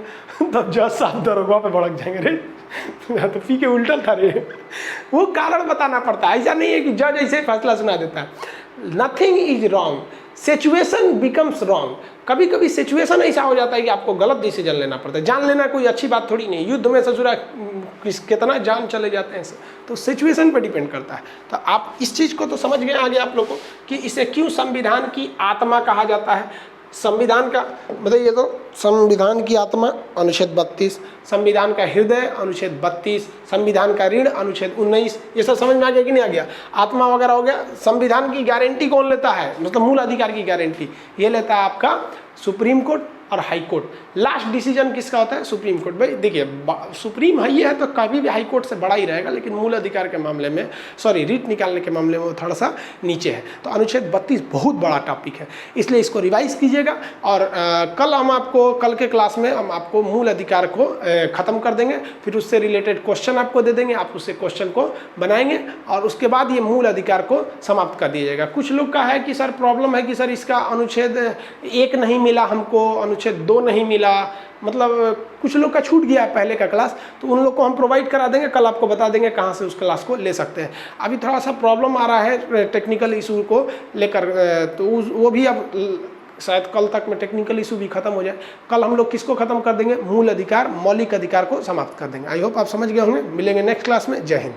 तब जज साहब दरोगा पे भड़क जाएंगे, रे तो पी के उल्टल था रे। वो कारण बताना पड़ता है, ऐसा नहीं है कि जज ऐसे फैसला सुना देता है। Nothing is wrong, situation becomes wrong. कभी कभी सिचुएशन ऐसा हो जाता है कि आपको गलत डिसीजन लेना पड़ता है। जान लेना कोई अच्छी बात थोड़ी नहीं, युद्ध में ससुरा कितना जान चले जाते हैं, तो सिचुएशन पर डिपेंड करता है। तो आप इस चीज़ को तो समझ गए आगे आप लोग को कि इसे क्यों संविधान की आत्मा कहा जाता है। संविधान का बताइए तो, संविधान की आत्मा अनुच्छेद 32, संविधान का हृदय अनुच्छेद 32, संविधान का ऋण अनुच्छेद 19। ये सब समझ में आ गया कि नहीं आ गया? आत्मा वगैरह हो गया। संविधान की गारंटी कौन लेता है, मतलब मूल अधिकार की गारंटी ये लेता है आपका सुप्रीम कोर्ट और हाई कोर्ट। लास्ट डिसीजन किसका होता है? Supreme court. भाई देखिए सुप्रीम हाई है तो कभी भी हाई कोर्ट से बड़ा ही रहेगा, लेकिन मूल अधिकार के मामले में रीट निकालने के मामले में वो थोड़ा सा नीचे है। तो अनुच्छेद 32 बहुत बड़ा टॉपिक है, इसलिए इसको रिवाइज कीजिएगा। और कल के क्लास में हम आपको मूल अधिकार को ख़त्म कर देंगे, फिर उससे रिलेटेड क्वेश्चन आपको दे देंगे, आप उससे क्वेश्चन को बनाएंगे और उसके बाद ये मूल अधिकार को समाप्त कर दिया जाएगा। कुछ लोग का है कि सर प्रॉब्लम है कि सर इसका अनुच्छेद 1 नहीं मिला हमको, अनुच्छेद 2 नहीं मिला, मतलब कुछ लोग का छूट गया है पहले का क्लास, तो उन लोग को हम प्रोवाइड करा देंगे, कल आपको बता देंगे कहाँ से उस क्लास को ले सकते हैं। अभी थोड़ा सा प्रॉब्लम आ रहा है टेक्निकल इशू को लेकर, तो वो भी अब शायद कल तक में टेक्निकल इशू भी खत्म हो जाए। कल हम लोग किसको खत्म कर देंगे? मूल अधिकार, मौलिक अधिकार को समाप्त कर देंगे। आई होप आप समझ गए होंगे। मिलेंगे नेक्स्ट क्लास में। जय हिंद।